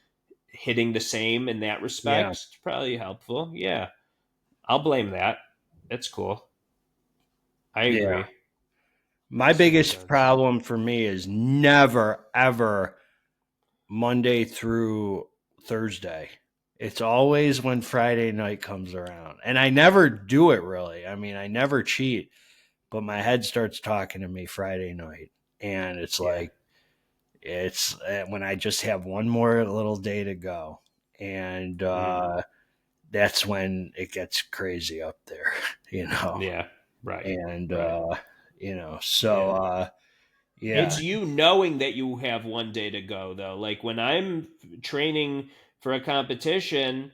hitting the same in that Yeah. respect, it's probably helpful. Yeah, I'll blame that. That's cool. I Yeah. agree. My Makes total biggest sense. problem for me is never, ever Monday through Thursday. It's always when Friday night comes around. And I never do it really. I mean, I never cheat, but my head starts talking to me Friday night. And it's Yeah. like, it's when I just have one more little day to go. And Mm. that's when it gets crazy up there, you know. Yeah. Right. And, Right. so, Yeah. Yeah. It's you knowing that you have one day to go, though. Like when I'm training for a competition,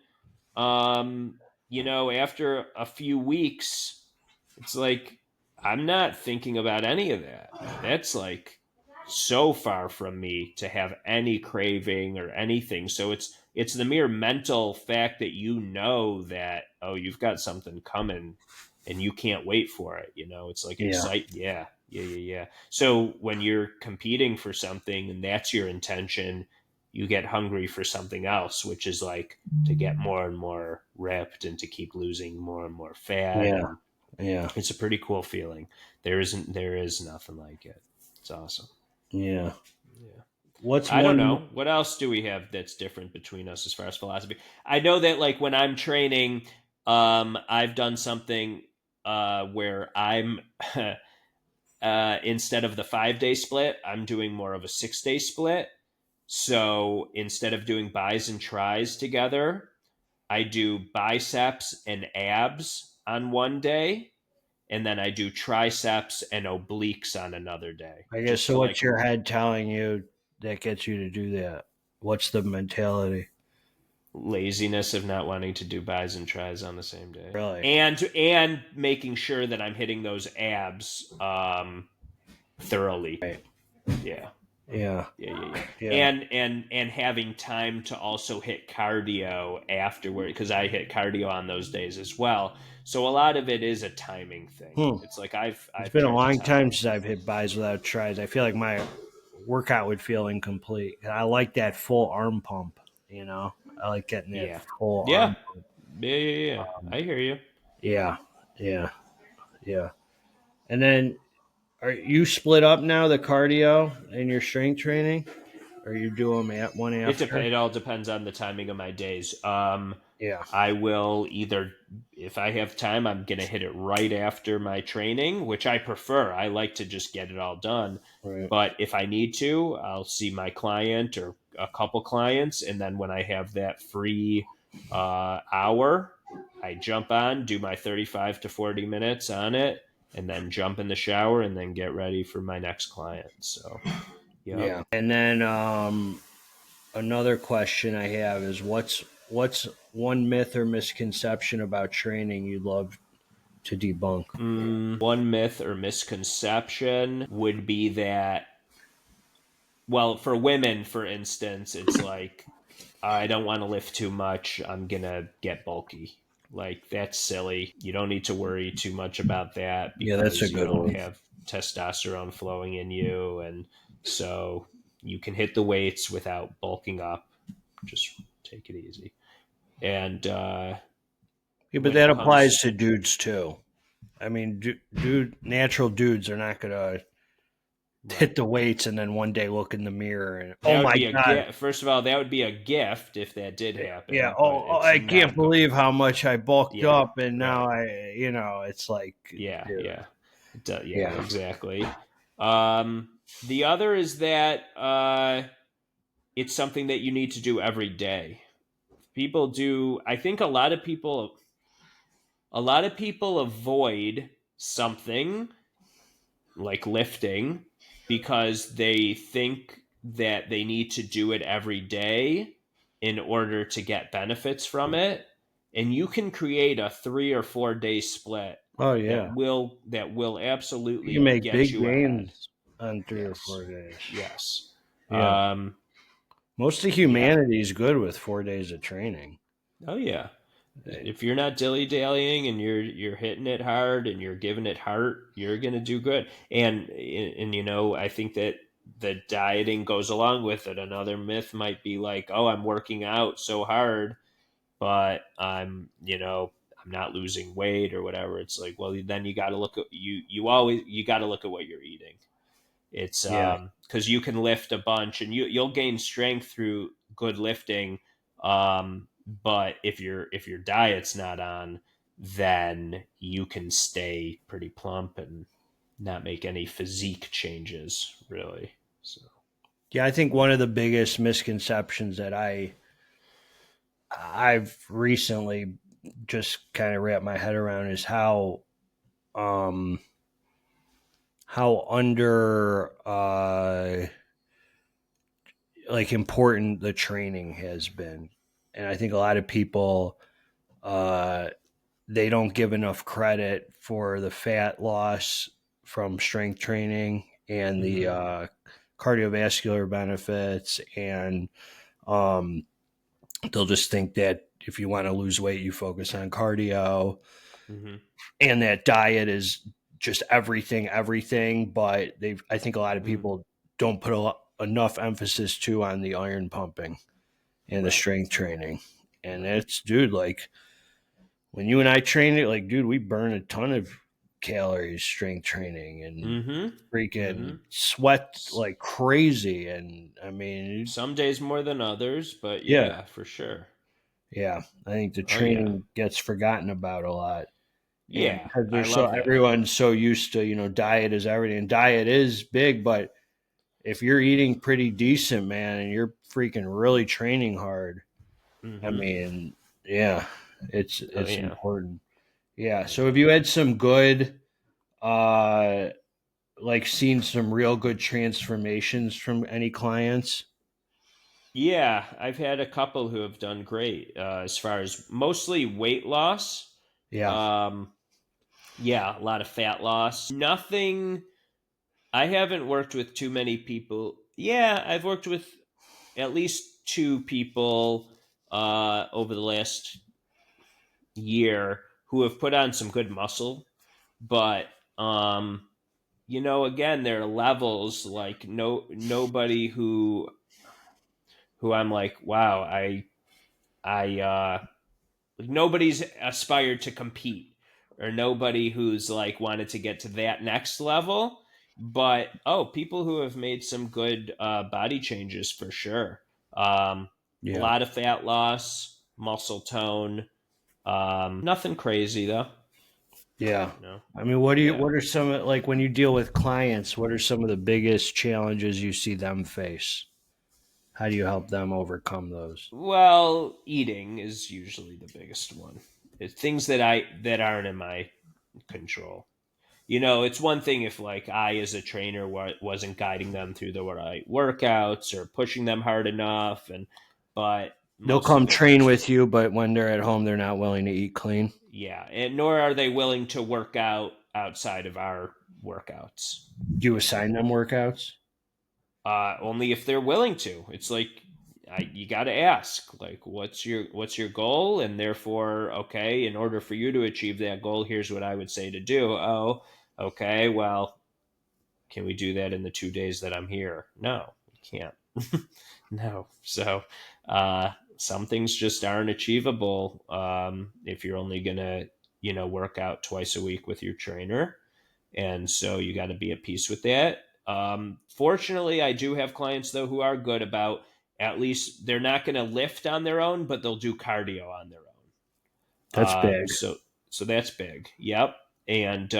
um, after a few weeks, it's like I'm not thinking about any of that. That's like so far from me to have any craving or anything. So it's the mere mental fact that you know that, oh, you've got something coming and you can't wait for it. It's like Yeah. excite. Yeah. So when you're competing for something and that's your intention, you get hungry for something else, which is like to get more and more ripped and to keep losing more and more fat. Yeah. And Yeah. it's a pretty cool feeling. There is nothing like it. It's awesome. Yeah. Yeah. What's I don't one? know. What else do we have that's different between us as far as philosophy? I know that like when I'm training, I've done something where I'm instead of the 5-day split, I'm doing more of a 6-day split. So instead of doing bis and tris together, I do biceps and abs on one day, and then I do triceps and obliques on another day, I guess just so. to What's like your head telling you that gets you to do that? What's the mentality? laziness of not wanting to do bis and tris on the same day, Really? and making sure that I'm hitting those abs thoroughly. Right. Yeah. Yeah. Yeah. Yeah. And having time to also hit cardio afterward, because I hit cardio on those days as well. So a lot of it is a timing thing. Hmm. It's like It's I've been a tried to long time time it. since I've hit buys without tries. I feel like my workout would feel incomplete. And I like that full arm pump. I like getting that Yeah. full Yeah. arm pump. Yeah. I hear you. Yeah. Yeah. Yeah. And then are you split up now, the cardio and your strength training? Or you do them at one after? It all depends on the timing of my days. Yeah. I will either, if I have time, I'm gonna hit it right after my training, which I prefer. I like to just get it all done. Right. But if I need to, I'll see my client or a couple clients, and then when I have that free hour, I jump on, do my 35 to 40 minutes on it, and then jump in the shower and then get ready for my next client. So, yep. Yeah. And then another question I have is what's one myth or misconception about training you'd love to debunk? One myth or misconception would be that, well, for women, for instance, it's like, I don't want to lift too much. I'm going to get bulky. Like, that's silly. You don't need to worry too much about that Yeah, that's a because you good don't one. have testosterone flowing in you. And so you can hit the weights without bulking up. Just take it easy. And Yeah, but when that it applies comes, to dudes too. I mean, natural dudes are not gonna hit right. the weights and then one day look in the mirror and oh That would my be a god, gift. First of all, that would be a gift if that did yeah, happen, but oh, it's I can't not go. believe how much I bulked Yeah, up and now right. it's like, Yeah, dude, yeah, yeah, yeah, exactly. The other is that it's something that you need to do every day. People do. I think a lot of people avoid something like lifting because they think that they need to do it every day in order to get benefits from it. And you can create a 3 or 4 day split oh that yeah, will you can absolutely make get big you ahead. gains on 3 or 4 Yes. days. Yes. Yeah, most of Yeah. humanity is good with 4 days of training. Oh yeah. They- If you're not dilly dallying and you're hitting it hard and you're giving it heart, you're gonna do good. And I think that the dieting goes along with it. Another myth might be like, oh, I'm working out so hard, but I'm not losing weight or whatever. It's like, well, then you got to look at you got to look at what you're eating. It's yeah, because you can lift a bunch and you'll gain strength through good lifting. But if your diet's not on, then you can stay pretty plump and not make any physique changes really. So yeah. I think one of the biggest misconceptions that I've recently just kind of wrapped my head around is how um how under like important the training has been. And I think a lot of people uh they don't give enough credit for the fat loss from strength training and the Mm-hmm. cardiovascular benefits, and um they'll just think that if you want to lose weight you focus on cardio, Mm-hmm. and that diet is just everything, but they I think a lot of Mm-hmm. people don't put enough emphasis too on the iron pumping and the Right. strength training. And Right. it's, dude, like when you and I train it, like, dude, we burn a ton of calories strength training and Mm-hmm. Mm-hmm. freaking sweat like crazy. And I mean, Some days more than others, but yeah, yeah, for sure. yeah, I think the Oh yeah. training gets forgotten about a lot. And Yeah, because I there's so love that. everyone's so used to, diet is everything. And diet is big, but if you're eating pretty decent, man, and you're freaking really training hard, I Mm-hmm. mean, yeah, Oh it's yeah. important. Yeah. Oh So have yeah. you had some good uh like seen some real good transformations from any clients? Yeah, I've had a couple who have done great as far as mostly weight loss. Yeah. Um, yeah, a lot of fat loss. Nothing. I haven't worked with too many people. Yeah, I've worked with at least two people over the last year who have put on some good muscle, but um, again, there are levels. Like nobody who I'm like, wow, I like nobody's aspired to compete, or nobody who's like wanted to get to that next level. But people who have made some good body changes for sure. A Yeah. lot of fat loss, muscle tone. Nothing crazy though. Yeah. You know. I mean, Yeah. what are some like when you deal with clients, what are some of the biggest challenges you see them face? How do you help them overcome those? Well, eating is usually the biggest one. It's things that aren't in my control. It's one thing if like I as a trainer wasn't guiding them through the right workouts or pushing them hard enough, but They'll most come of it's train just with you, but when they're at home, they're not willing to eat clean. yeah, and nor are they willing to work out outside of our workouts. Do you You know, assign them workouts? only if they're willing to. It's like you got to ask, like, what's your goal, and therefore, okay, in order for you to achieve that goal, here's what I would say to do. Oh, okay, well, can we do that in the 2 days that I'm here? No, we can't. No. So some things just aren't achievable if you're only gonna, work out twice a week with your trainer, and so you got to be at peace with that. Fortunately, I do have clients though who are good about at least they're not going to lift on their own, but they'll do cardio on their own. That's big. So that's big. Yep. And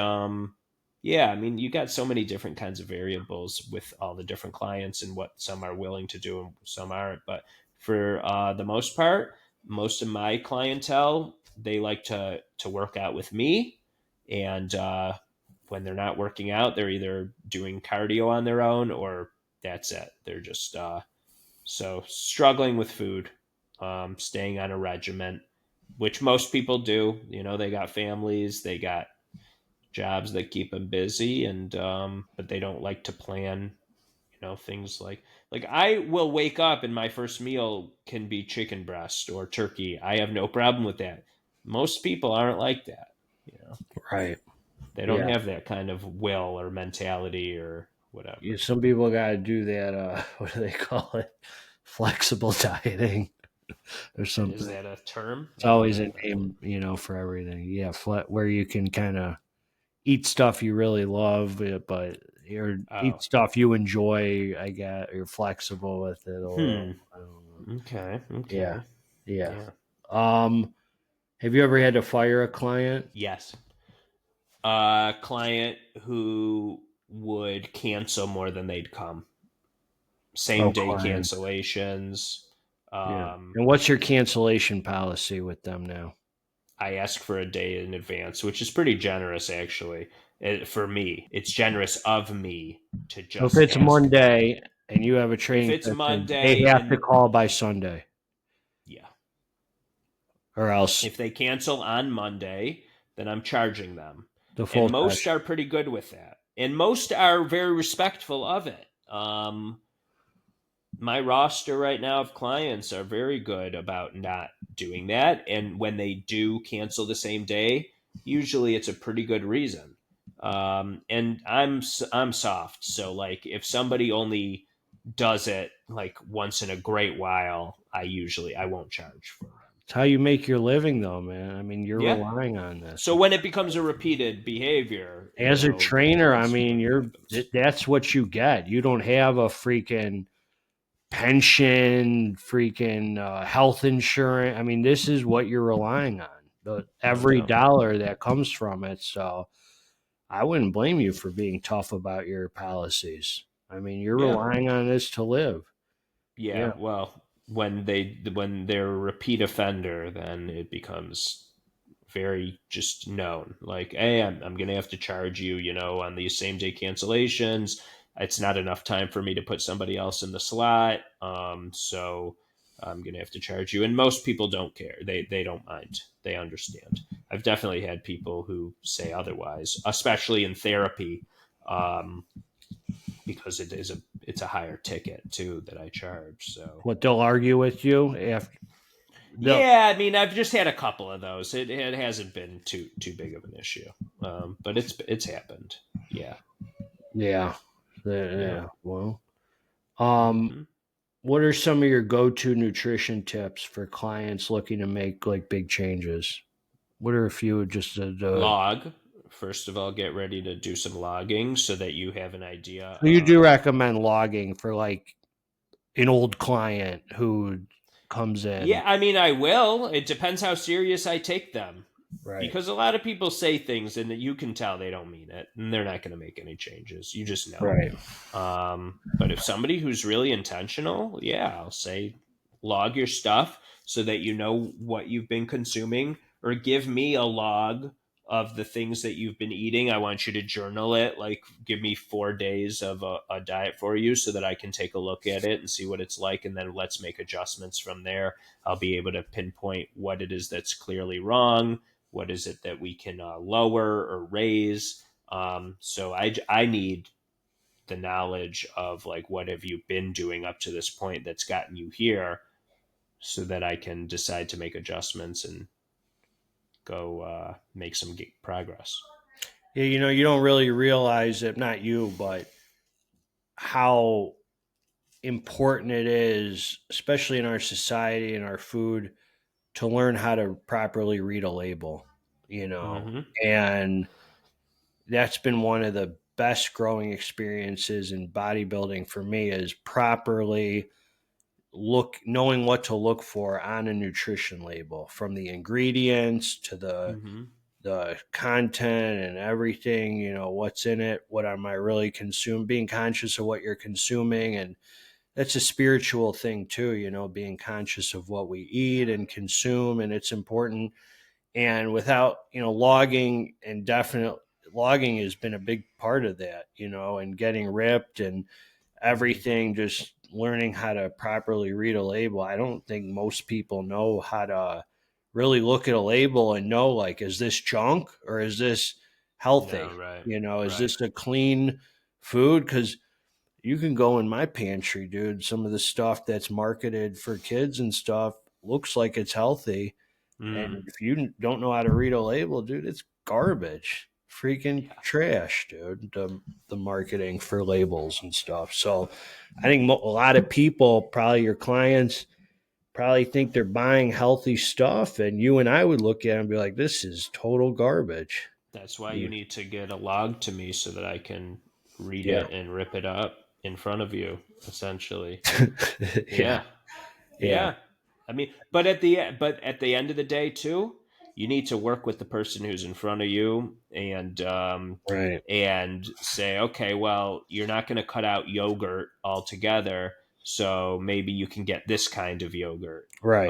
yeah, I mean, you got so many different kinds of variables with all the different clients and what some are willing to do and some aren't. But for the most part, most of my clientele, they like to work out with me, and when they're not working out, they're either doing cardio on their own or that's it. They're just so struggling with food, staying on a regiment, which most people do. They got families, they got jobs that keep them busy, and but they don't like to plan. Things like I will wake up and my first meal can be chicken breast or turkey. I have no problem with that. Most people aren't like that. You know, Right. they don't Yeah. have that kind of will or mentality or Yeah, whatever. some people got to do that. What do they call it? Flexible dieting or Is something. that a term? It's I don't always a know. name, for everything. Yeah, where you can kind of eat stuff you really love, but or Oh. eat stuff you enjoy. I guess you're flexible with it a little. Hmm. I don't know. Okay. Yeah, Okay. yeah. Yeah. Um, have you ever had to fire a client? Yes. A client who would cancel more than they'd come. Same Oh, day client. cancellations. Yeah. And what's your cancellation policy with them now? I ask for a day in advance, which is pretty generous actually. For me, it's generous of me to So if just it's ask for it. Monday and you have a If training it's session, they Monday have to and call by Sunday, yeah, or else if they cancel on Monday, then I'm charging them. the And full most session. are pretty good with that. And most are very respectful of it. My roster right now of clients are very good about not doing that. And when they do cancel the same day, usually it's a pretty good reason. And I'm soft, so like if somebody only does it like once in a great while, I won't charge for them. It's how you make your living, though, man. I mean, you're Yeah. relying on this. So when it becomes a repeated behavior, As a then trainer, I that's mean, when it you're happens. that's what you get. You don't have a freaking pension, freaking health insurance. I mean, this is what you're relying on. No Every doubt. dollar that comes from it. So I wouldn't blame you for being tough about your policies. I mean, you're Yeah. relying on this to live. Yeah, Yeah. well, when they're a repeat offender, then it becomes very just known. Like, hey, I'm gonna have to charge you, on these same day cancellations. It's not enough time for me to put somebody else in the slot. So I'm gonna have to charge you. And most people don't care. They don't mind. They understand. I've definitely had people who say otherwise, especially in therapy. Um, because it's a higher ticket too that I charge. So What they'll argue with you after they'll yeah, I mean I've just had a couple of those. It hasn't been too big of an issue, but it's happened. Yeah, yeah. yeah. Yeah. Well, um hmm what are some of your go-to nutrition tips for clients looking to make like big changes? What are a few just the Log. First of all, get ready to do some logging so that you have an idea so you do of. recommend logging for like an old client who comes in? Yeah, I mean I will. It depends how serious I take them. Right. Because a lot of people say things and that you can tell they don't mean it and they're not going to make any changes. You just know. Right. But if somebody who's really intentional, yeah, I'll say log your stuff so that you know what you've been consuming, or give me a log of the things that you've been eating. I want you to journal it, like give me 4 days of a diet for you so that I can take a look at it and see what it's like. And then let's make adjustments from there. I'll be able to pinpoint what it is that's clearly wrong. What is it that we can lower or raise? So I need the knowledge of like what have you been doing up to this point that's gotten you here so that I can decide to make adjustments and go make some progress. Yeah, you don't really realize it, not you, but how important it is, especially in our society and our food, to learn how to properly read a label, you know. Mm-hmm. And that's been one of the best growing experiences in bodybuilding for me is properly knowing what to look for on a nutrition label, from the ingredients to Mm-hmm. the content and everything, what's in it, what am I really consuming, being conscious of what you're consuming. And that's a spiritual thing too, being conscious of what we eat and consume. And it's important. And without, logging, and definite logging has been a big part of that, and getting ripped and everything, just learning how to properly read a label. I don't think most people know how to really look at a label and know, like, is this junk or is this No, healthy? right, Is right. this a clean food? Because you can go in my pantry, dude. Some of the stuff that's marketed for kids and stuff looks like it's healthy. And Mm, if you don't know how to read a label, dude, it's garbage. Freaking yeah, trash, dude. The marketing for labels and stuff. So I think a lot of people, probably your clients, probably think they're buying healthy stuff. And you and I would look at it and be like, this is total garbage. that's why you Mm. need to get a log to me so that I can read Yeah. it and rip it up in front of you, essentially. Yeah. Yeah. Yeah. Yeah. I mean, but at the end of the day too, you need to work with the person who's in front of you Right. and say, okay, well, you're not going to cut out yogurt altogether. So maybe you can get this kind of yogurt. Right.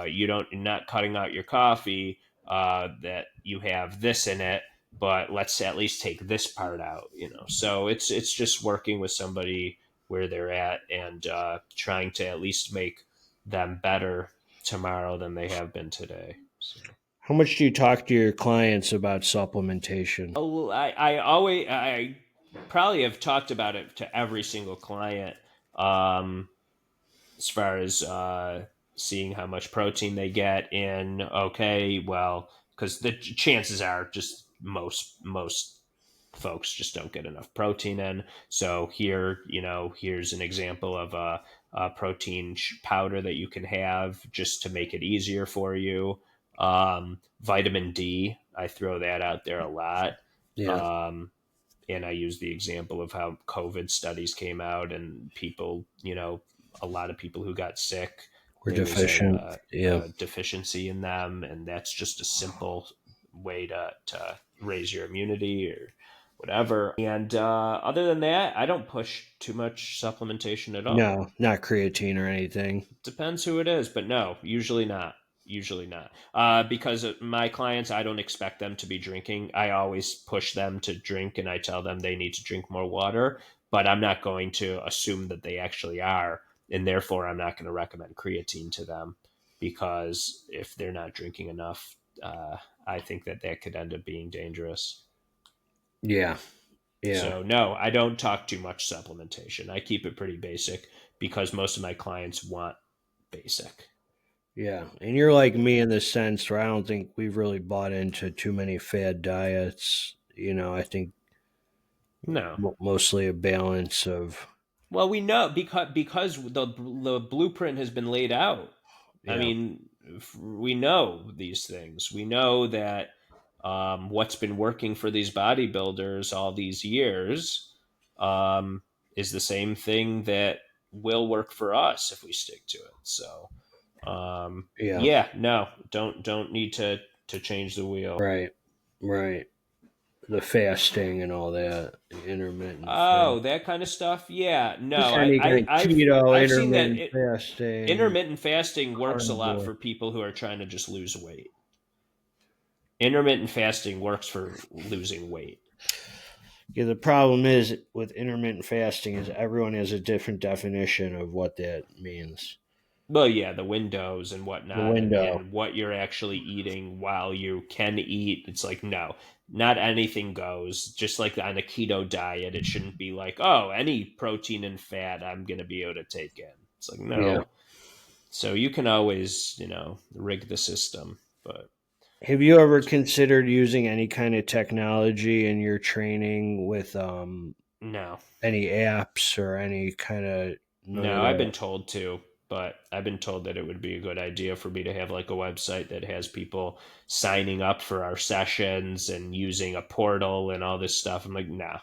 You're not cutting out your coffee, that you have this in it, but let's at least take this part out, So it's just working with somebody where they're at, and trying to at least make them better tomorrow than they have been today. So. How much do you talk to your clients about supplementation? Oh, I probably have talked about it to every single client, um, as far as seeing how much protein they get in. Okay, well, because the chances are just most folks just don't get enough protein in. So here's an example of a protein powder that you can have just to make it easier for you. Vitamin D, I throw that out there a lot. Yeah. And I use the example of how COVID studies came out, and people, a lot of people who got sick, We're there was deficient. Yeah. a deficiency in them, and that's just a simple way to raise your immunity or whatever. And other than that, I don't push too much supplementation at all. No, not creatine or anything. Depends who it is, but no, usually not. Usually not. Because my clients, I don't expect them to be drinking. I always push them to drink, and I tell them they need to drink more water, but I'm not going to assume that they actually are. And therefore, I'm not going to recommend creatine to them, because if they're not drinking enough, I think that could end up being dangerous. Yeah. Yeah. So, no, I don't talk too much supplementation. I keep it pretty basic because most of my clients want basic. Yeah. And you're like me in the sense where I don't think we've really bought into too many fad diets. I think No. mostly a balance of. Well, we know because the blueprint has been laid out. I Yeah. mean, we know these things. We know that what's been working for these bodybuilders all these years is the same thing that will work for us if we stick to it. So, Yeah. no, don't need to change the wheel. Right. Right. The fasting and all that, the intermittent Oh, that kind of stuff. Yeah, no, just any kind of keto, I've seen that intermittent fasting, intermittent fasting works a lot carnivore. for people who are trying to just lose weight. Intermittent fasting works for losing weight. Yeah, the problem is with intermittent fasting is everyone has a different definition of what that means. Well, yeah, the windows and The whatnot, window. and what you're actually eating while you can eat. It's like, no, not anything goes. Just like on a keto diet, it shouldn't be like, oh, any protein and fat I'm going to be able to take in. It's like, Yeah. no. So you can always, rig the system. But Have you ever considered using any kind of technology in your training with no. any apps or any kind of none No, of I've that? been told to, but I've been told that it would be a good idea for me to have like a website that has people signing up for our sessions and using a portal and all this stuff. I'm like, nah,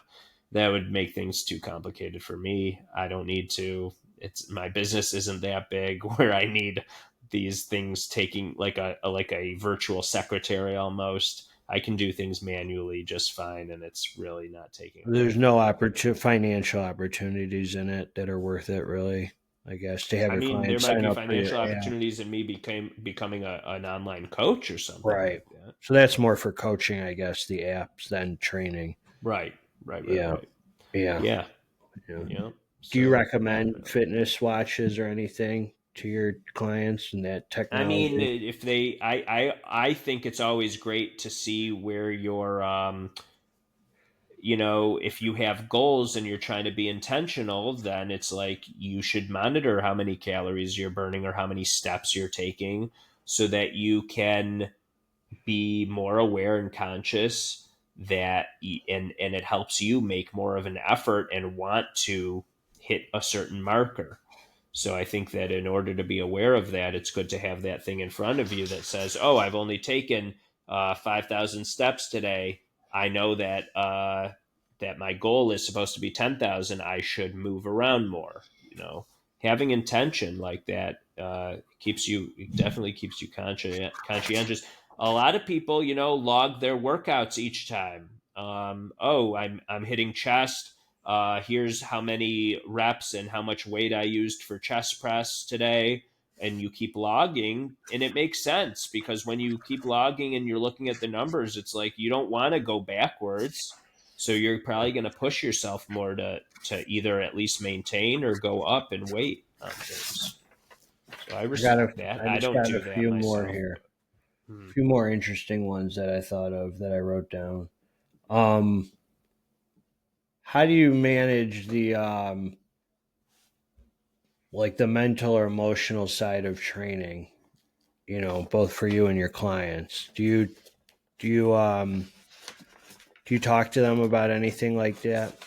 that would make things too complicated for me. I don't need to. It's my business isn't that big where I need these things taking like a virtual secretary almost. I can do things manually just fine, and it's really not taking a lot There's of no time for me. financial opportunities in it that are worth it, really. I guess to have I your mean, there clients might sign be up for your financial app, opportunities in me becoming an online coach or something right? like that. So that's more for coaching, I guess. The apps than training. Right, right, right, Yeah, right. yeah, Yeah, yeah. yeah. Do you So yeah, recommend no. fitness watches or anything to your clients and that I mean, technology? if they, I think it's always great to see where your if you have goals and you're trying to be intentional, then it's like you should monitor how many calories you're burning or how many steps you're taking so that you can be more aware and conscious and it helps you make more of an effort and want to hit a certain marker. So I think that in order to be aware of that, it's good to have that thing in front of you that says, oh, I've only taken 5,000 steps today. I know that my goal is supposed to be 10,000. I should move around more. Having intention like that definitely keeps you conscientious. A lot of people, log their workouts each time. Oh, I'm hitting chest. Here's how many reps and how much weight I used for chest press today. And you keep logging, and it makes sense because when you keep logging and you're looking at the numbers, it's like you don't want to go backwards. So you're probably going to push yourself more to either at least maintain or go up in weight on things. So I respect that. I I just don't got a do that few more myself, here. but hmm. A few more interesting ones that I thought of that I wrote down. Um, how do you manage the like the mental or emotional side of training? You know, both for you and your clients. Do you do you talk to them about anything like that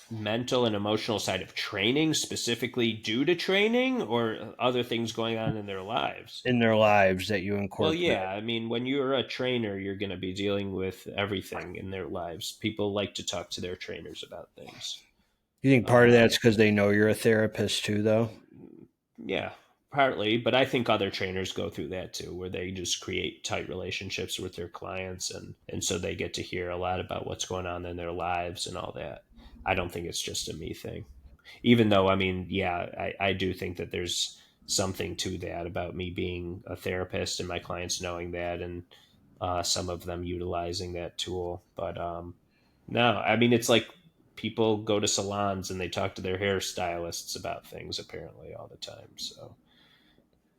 Mental and emotional side of training specifically due to training or other things going on in their lives? in their lives that you Well, incorporate? yeah. I mean, when you're a trainer, you're going to be dealing with everything in their lives. People like to talk to their trainers about things. You think part of Um, that's because they know you're a therapist too, though? yeah, partly, but I think other trainers go through that too, where they just create tight relationships with their clients, and so they get to hear a lot about what's going on in their lives and all that. I don't think it's just a me thing. Even though, I mean, yeah, I do think that there's something to that about me being a therapist and my clients knowing that, and some of them utilizing that tool. But no, I mean, it's like people go to salons and they talk to their hairstylists about things apparently all the time. So,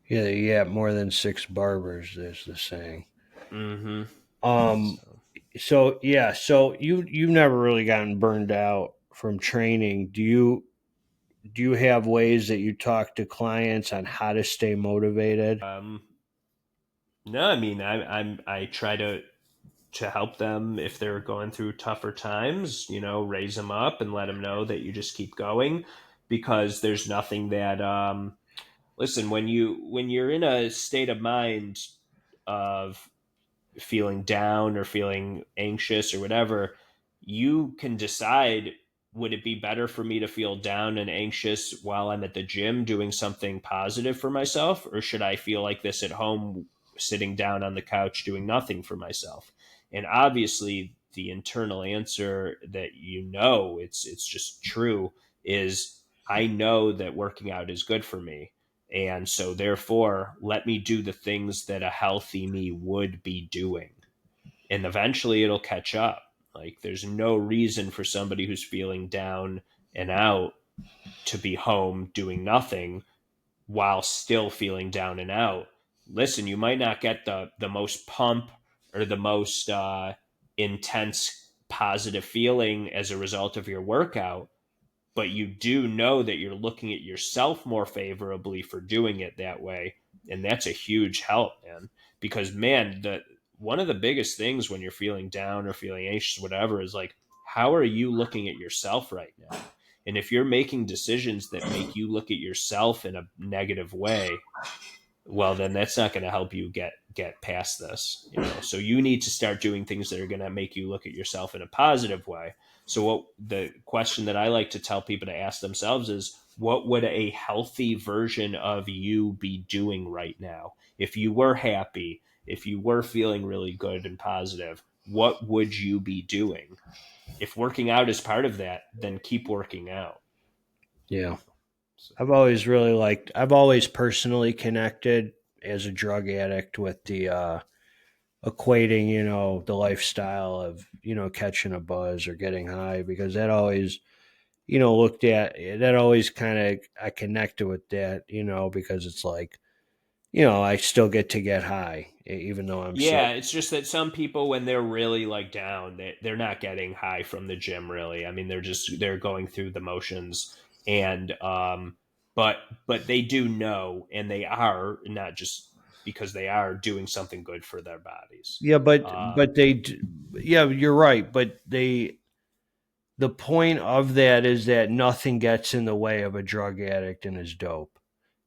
Yeah, you have more than six barbers. There's the saying. mm-hmm. Um. So So yeah. So you've never really gotten burned out from training. Do you have ways that you talk to clients on how to stay motivated? no, I mean, I try to help them if they're going through tougher times, raise them up and let them know that you just keep going, because there's nothing that listen, when you're in a state of mind of feeling down or feeling anxious or whatever, you can decide, would it be better for me to feel down and anxious while I'm at the gym doing something positive for myself, or should I feel like this at home sitting down on the couch doing nothing for myself? And obviously the internal answer that it's just true is, I know that working out is good for me, and so, therefore, let me do the things that a healthy me would be doing. And eventually it'll catch up. Like, there's no reason for somebody who's feeling down and out to be home doing nothing while still feeling down and out. Listen, you might not get the most pump or the most intense positive feeling as a result of your workout, but you do know that you're looking at yourself more favorably for doing it that way, and that's a huge help, man. Because, man, the one of the biggest things when you're feeling down or feeling anxious, whatever, is like, how are you looking at yourself right now? And if you're making decisions that make you look at yourself in a negative way, well, then that's not going to help you get past this. So you need to start doing things that are going to make you look at yourself in a positive way. So what the question that I like to tell people to ask themselves is, what would a healthy version of you be doing right now? If you were happy, if you were feeling really good and positive, what would you be doing? If working out is part of that, then keep working out. Yeah. So, I've always personally connected as a drug addict with the equating, the lifestyle of, catching a buzz or getting high, because that always, looked at that always kind of, I connected with that, because it's like, I still get to get high even though I'm so. yeah, it's just that some people, when they're really like down, they're not getting high from the gym. Really, I mean, they're going through the motions, and but they do know, and they are not just because they are doing something good for their bodies. Yeah, Um, yeah, you're right, but the point of that is that nothing gets in the way of a drug addict and his dope.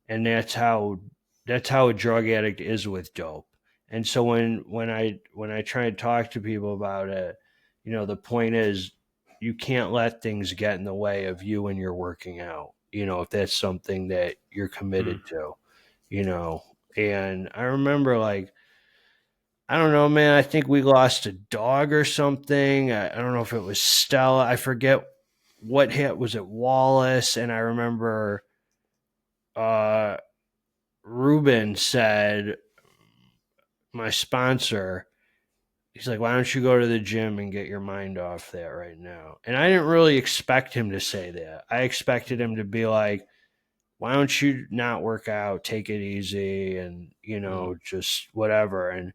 And that's how a drug addict is with dope. And so when I try to talk to people about it, the point is, you can't let things get in the way of you when you're working out. If that's something that you're hmm. committed to, you know. And I remember, like, I don't know, man. I think we lost a dog or something. I don't know if it was Stella. I forget what hit was it Wallace, and I remember uh Ruben said, my sponsor, he's like, why don't you go to the gym and get your mind off that right now? And I didn't really expect him to say that. I expected him to be like, why don't you not work out, take it easy, and just whatever. And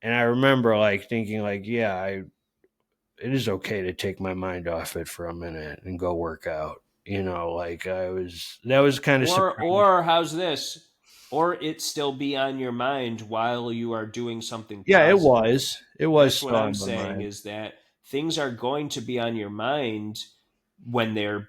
I remember like thinking like, yeah, it is okay to take my mind off it for a minute and go work out. Like that was kind of surprising. Or how's this? Or it still be on your mind while you are doing something Yeah, it positive. was. It was That's what still I'm on my saying, mind. is that things are going to be on your mind when they're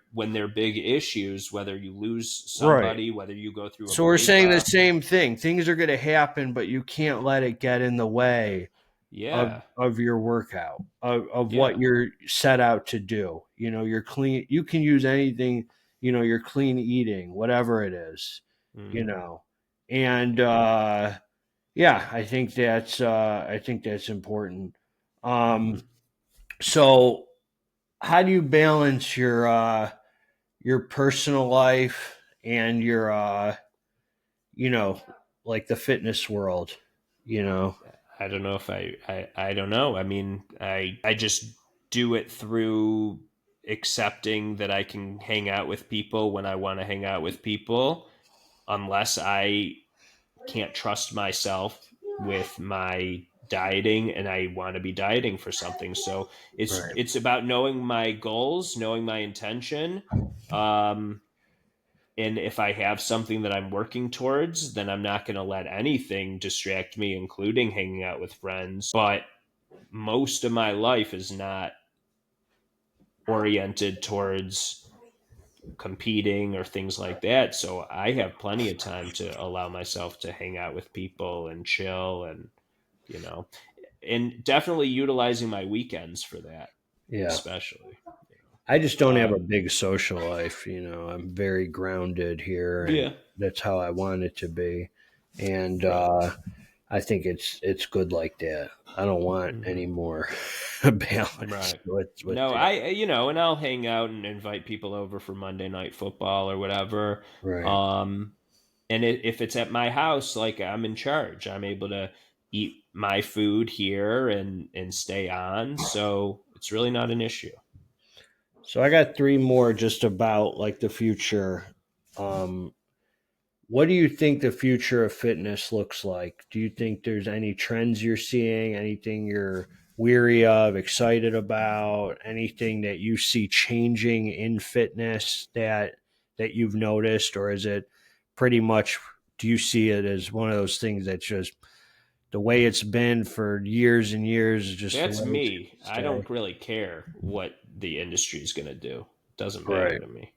big issues, whether you lose Right. somebody, whether you go through a So we're saying the breakup. same thing. Things are going to happen, but you can't let it get in the way Yeah. of your workout, of what Yeah. you're set out to do. You're clean. You can use anything, you're clean eating, whatever it is, you Hmm. know. And yeah, I think that's important. Hmm. So how do you balance your personal life and your you know, like the fitness world, you know? I don't know if I don't know. I mean, I just do it through accepting that I can hang out with people when I want to hang out with people, unless I can't trust myself with my dieting and I want to be dieting for something. So Right. it's about knowing my goals, knowing my intention. Um, and if I have something that I'm working towards, then I'm not going to let anything distract me, including hanging out with friends. But most of my life is not oriented towards competing or things like that. So I have plenty of time to allow myself to hang out with people and chill you know, and definitely utilizing my weekends for that, Yeah. especially. I just don't have a Um, big social life, I'm very grounded here and yeah, that's how I want it to be. And right. I think it's good like that. I don't want Hmm. any more balance Right. with No, that. and I'll hang out and invite people over for Monday Night Football or whatever. Right. Um, and if it's at my house, like, I'm in charge. I'm able to eat my food here and stay on. So it's really not an issue. So I got three more just about like the future. Um, what do you think the future of fitness looks like? Do you think there's any trends you're seeing, anything you're weary of, excited about, anything that you see changing in fitness that you've noticed, or is it pretty much, do you see it as one of those things that's just the way it's been for years and years, is just the That's way it's going me. to I stay? don't really care what the industry is going to do. It doesn't matter Right. to me.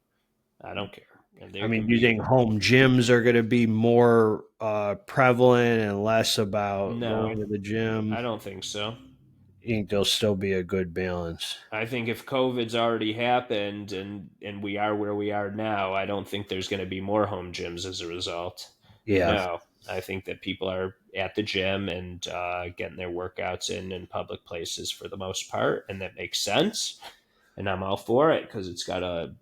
I don't care. And I there mean, can do you be think home gyms are going to be more prevalent and less about no, going to the gym? I don't think so. You think there'll still be a good balance? I think if COVID's already happened and we are where we are now, I don't think there's going to be more home gyms as a result. Yeah. No, I think that people are at the gym and getting their workouts in public places for the most part, and that makes sense. And I'm all for it because it's got a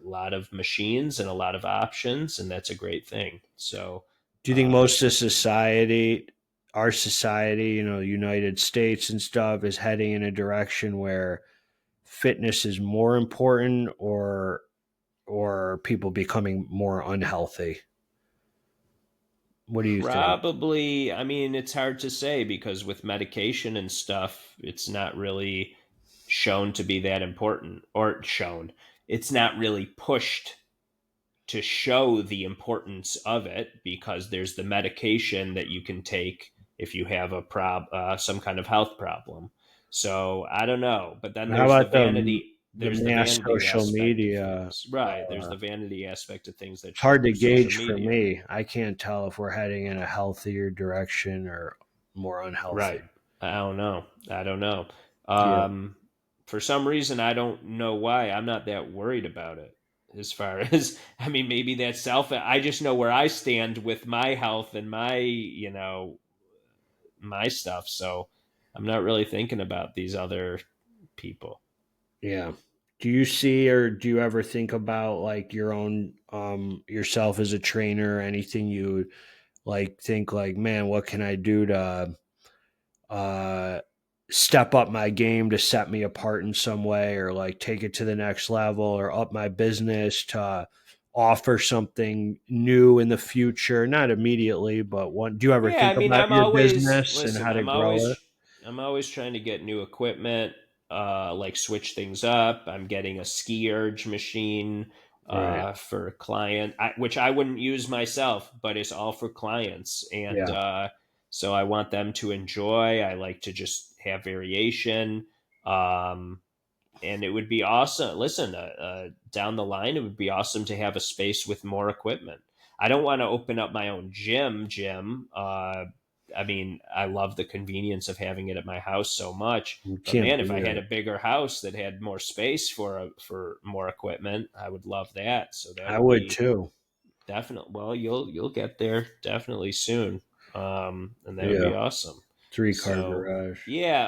lot of machines and a lot of options, and that's a great thing. So, Do you think um, most of society, our society, the United States and stuff, is heading in a direction where fitness is more important, or are people becoming more unhealthy? What do you think? Probably, I mean, it's hard to say because with medication and stuff, it's not really shown to be that important, or shown. It's not really pushed to show the importance of it because there's the medication that you can take if you have some kind of health problem. So I don't know, but then How there's the about vanity. the There's the mass vanity social aspect of media? things, right? There's the vanity aspect of things that's It's hard shown to with social gauge for media. me. I can't tell if we're heading in a healthier direction or more unhealthy. Right. I don't know. I don't know. Yeah. Um, for some reason, I don't know why. I'm not that worried about it. As far as, I mean, maybe that's self. I just know where I stand with my health and my stuff. So I'm not really thinking about these other people. Yeah. Do you see, or do you ever think about like your own, yourself as a trainer, or anything you like think like, man, what can I do to uh, step up my game to set me apart in some way, or like take it to the next level, or up my business to offer something new in the future? Not immediately, but do you ever Yeah, think I mean, about I'm your always business and listen. how to grow it? I'm always trying to get new equipment, like switch things up. I'm getting a ski urge machine Right. for a client, which I wouldn't use myself, but it's all for clients, and Yeah. so I want them to enjoy. I like to just have variation. Um, and it would be awesome. Listen, down the line, it would be awesome to have a space with more equipment. I don't want to open up my own gym. I mean, I love the convenience of having it at my house so much. You But can't man, if I beat had it. a bigger house that had more space for more equipment, I would love that. So that I would would be too. definitely. Well, you'll get there definitely soon, and that would be Yeah. awesome. 3-car So garage. yeah.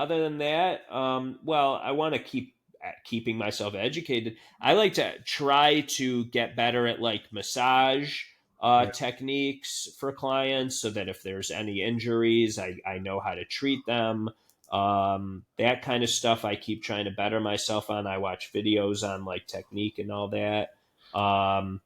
Other than that, well, I want to keeping myself educated. I like to try to get better at like massage Yeah. techniques for clients, so that if there's any injuries, I know how to treat them. That kind of stuff I keep trying to better myself on. I watch videos on like technique and all that. Um,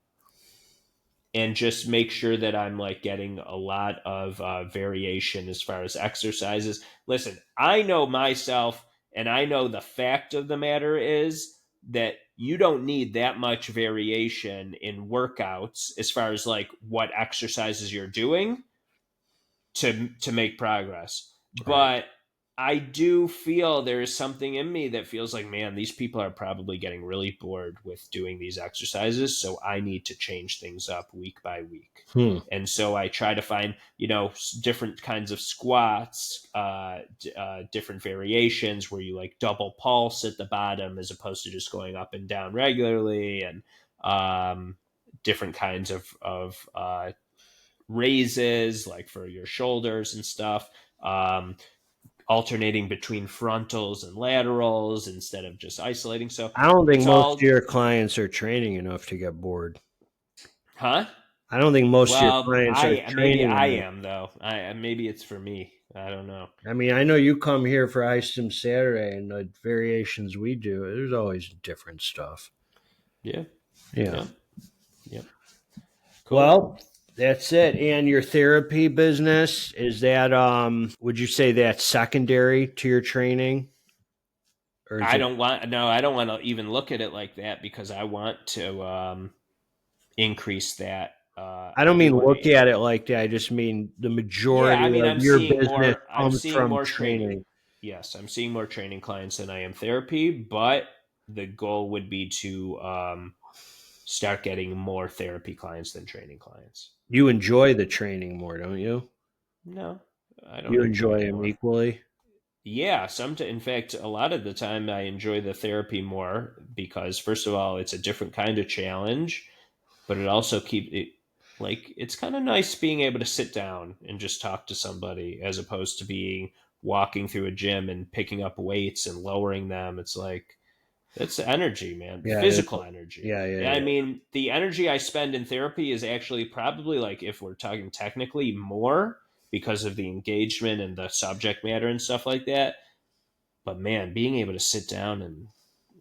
and just make sure that I'm like getting a lot of variation as far as exercises. Listen, I know myself, and I know the fact of the matter is that you don't need that much variation in workouts as far as like what exercises you're doing to make progress. Right. But I do feel there is something in me that feels like, man, these people are probably getting really bored with doing these exercises, so I need to change things up week by week. Hmm. And so I try to find, different kinds of squats, different variations where you like double pulse at the bottom as opposed to just going up and down regularly, and different kinds of raises like for your shoulders and stuff, alternating between frontals and laterals instead of just isolating. So I don't think it's most of all, your clients are training enough to get bored. huh? I don't think most of your Well, clients are I maybe training I enough. am though. I maybe it's for me. I don't know. I mean, I know you come here for Ice Sim Saturday, and the variations we do, there's always different stuff. Yeah, Yeah. yeah, yeah. Cool. Well, that's it. And your therapy business, is that would you say that's secondary to your training? Or is I it don't want no. I don't want to even look at it like that because I want to increase that. I I don't do mean want look to. at it like that. I just mean the Yeah, majority I mean, of your business I'm comes seeing from more training. training. Yes, I'm seeing more training clients than I am therapy, but the goal would be to start getting more therapy clients than training clients. You enjoy the training more, don't you? No, I don't You enjoy enjoy it them more. equally. Yeah, in fact, a lot of the time I enjoy the therapy more because first of all, it's a different kind of challenge, but it also keeps it like it's kind of nice being able to sit down and just talk to somebody as opposed to being walking through a gym and picking up weights and lowering them. It's like that's energy, man, Yeah, it is. physical energy. Yeah, yeah, Yeah, I yeah. mean, the energy I spend in therapy is actually probably like if we're talking technically more because of the engagement and the subject matter and stuff like that. But man, being able to sit down and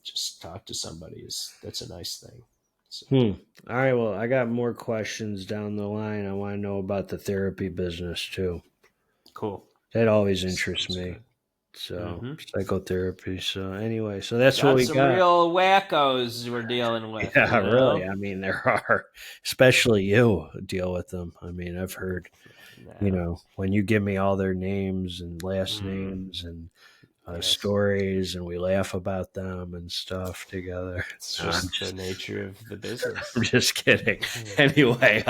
just talk to somebody is that's a nice thing. So Hmm. All right. Well, I got more questions down the line. I want to know about the therapy business too. cool. That always interests Sounds me. good. So Mm-hmm. psychotherapy. So anyway, so that's what Got we some got. real wackos we're dealing with, Yeah, really. I mean, there are, especially you deal with them. I mean, I've heard, No. when you give me all their names and last Mm, names and yes. stories, and we laugh about them and stuff together. It's No, I'm just the just, nature of the I'm business. just kidding. Anyway,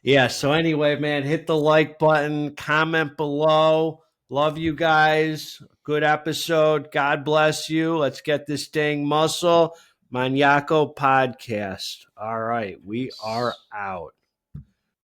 yeah. So anyway, man, hit the like button, comment below. Love you guys. Good episode. God bless you. Let's get this dang muscle. Maniaco podcast. All right, we are Yes. out.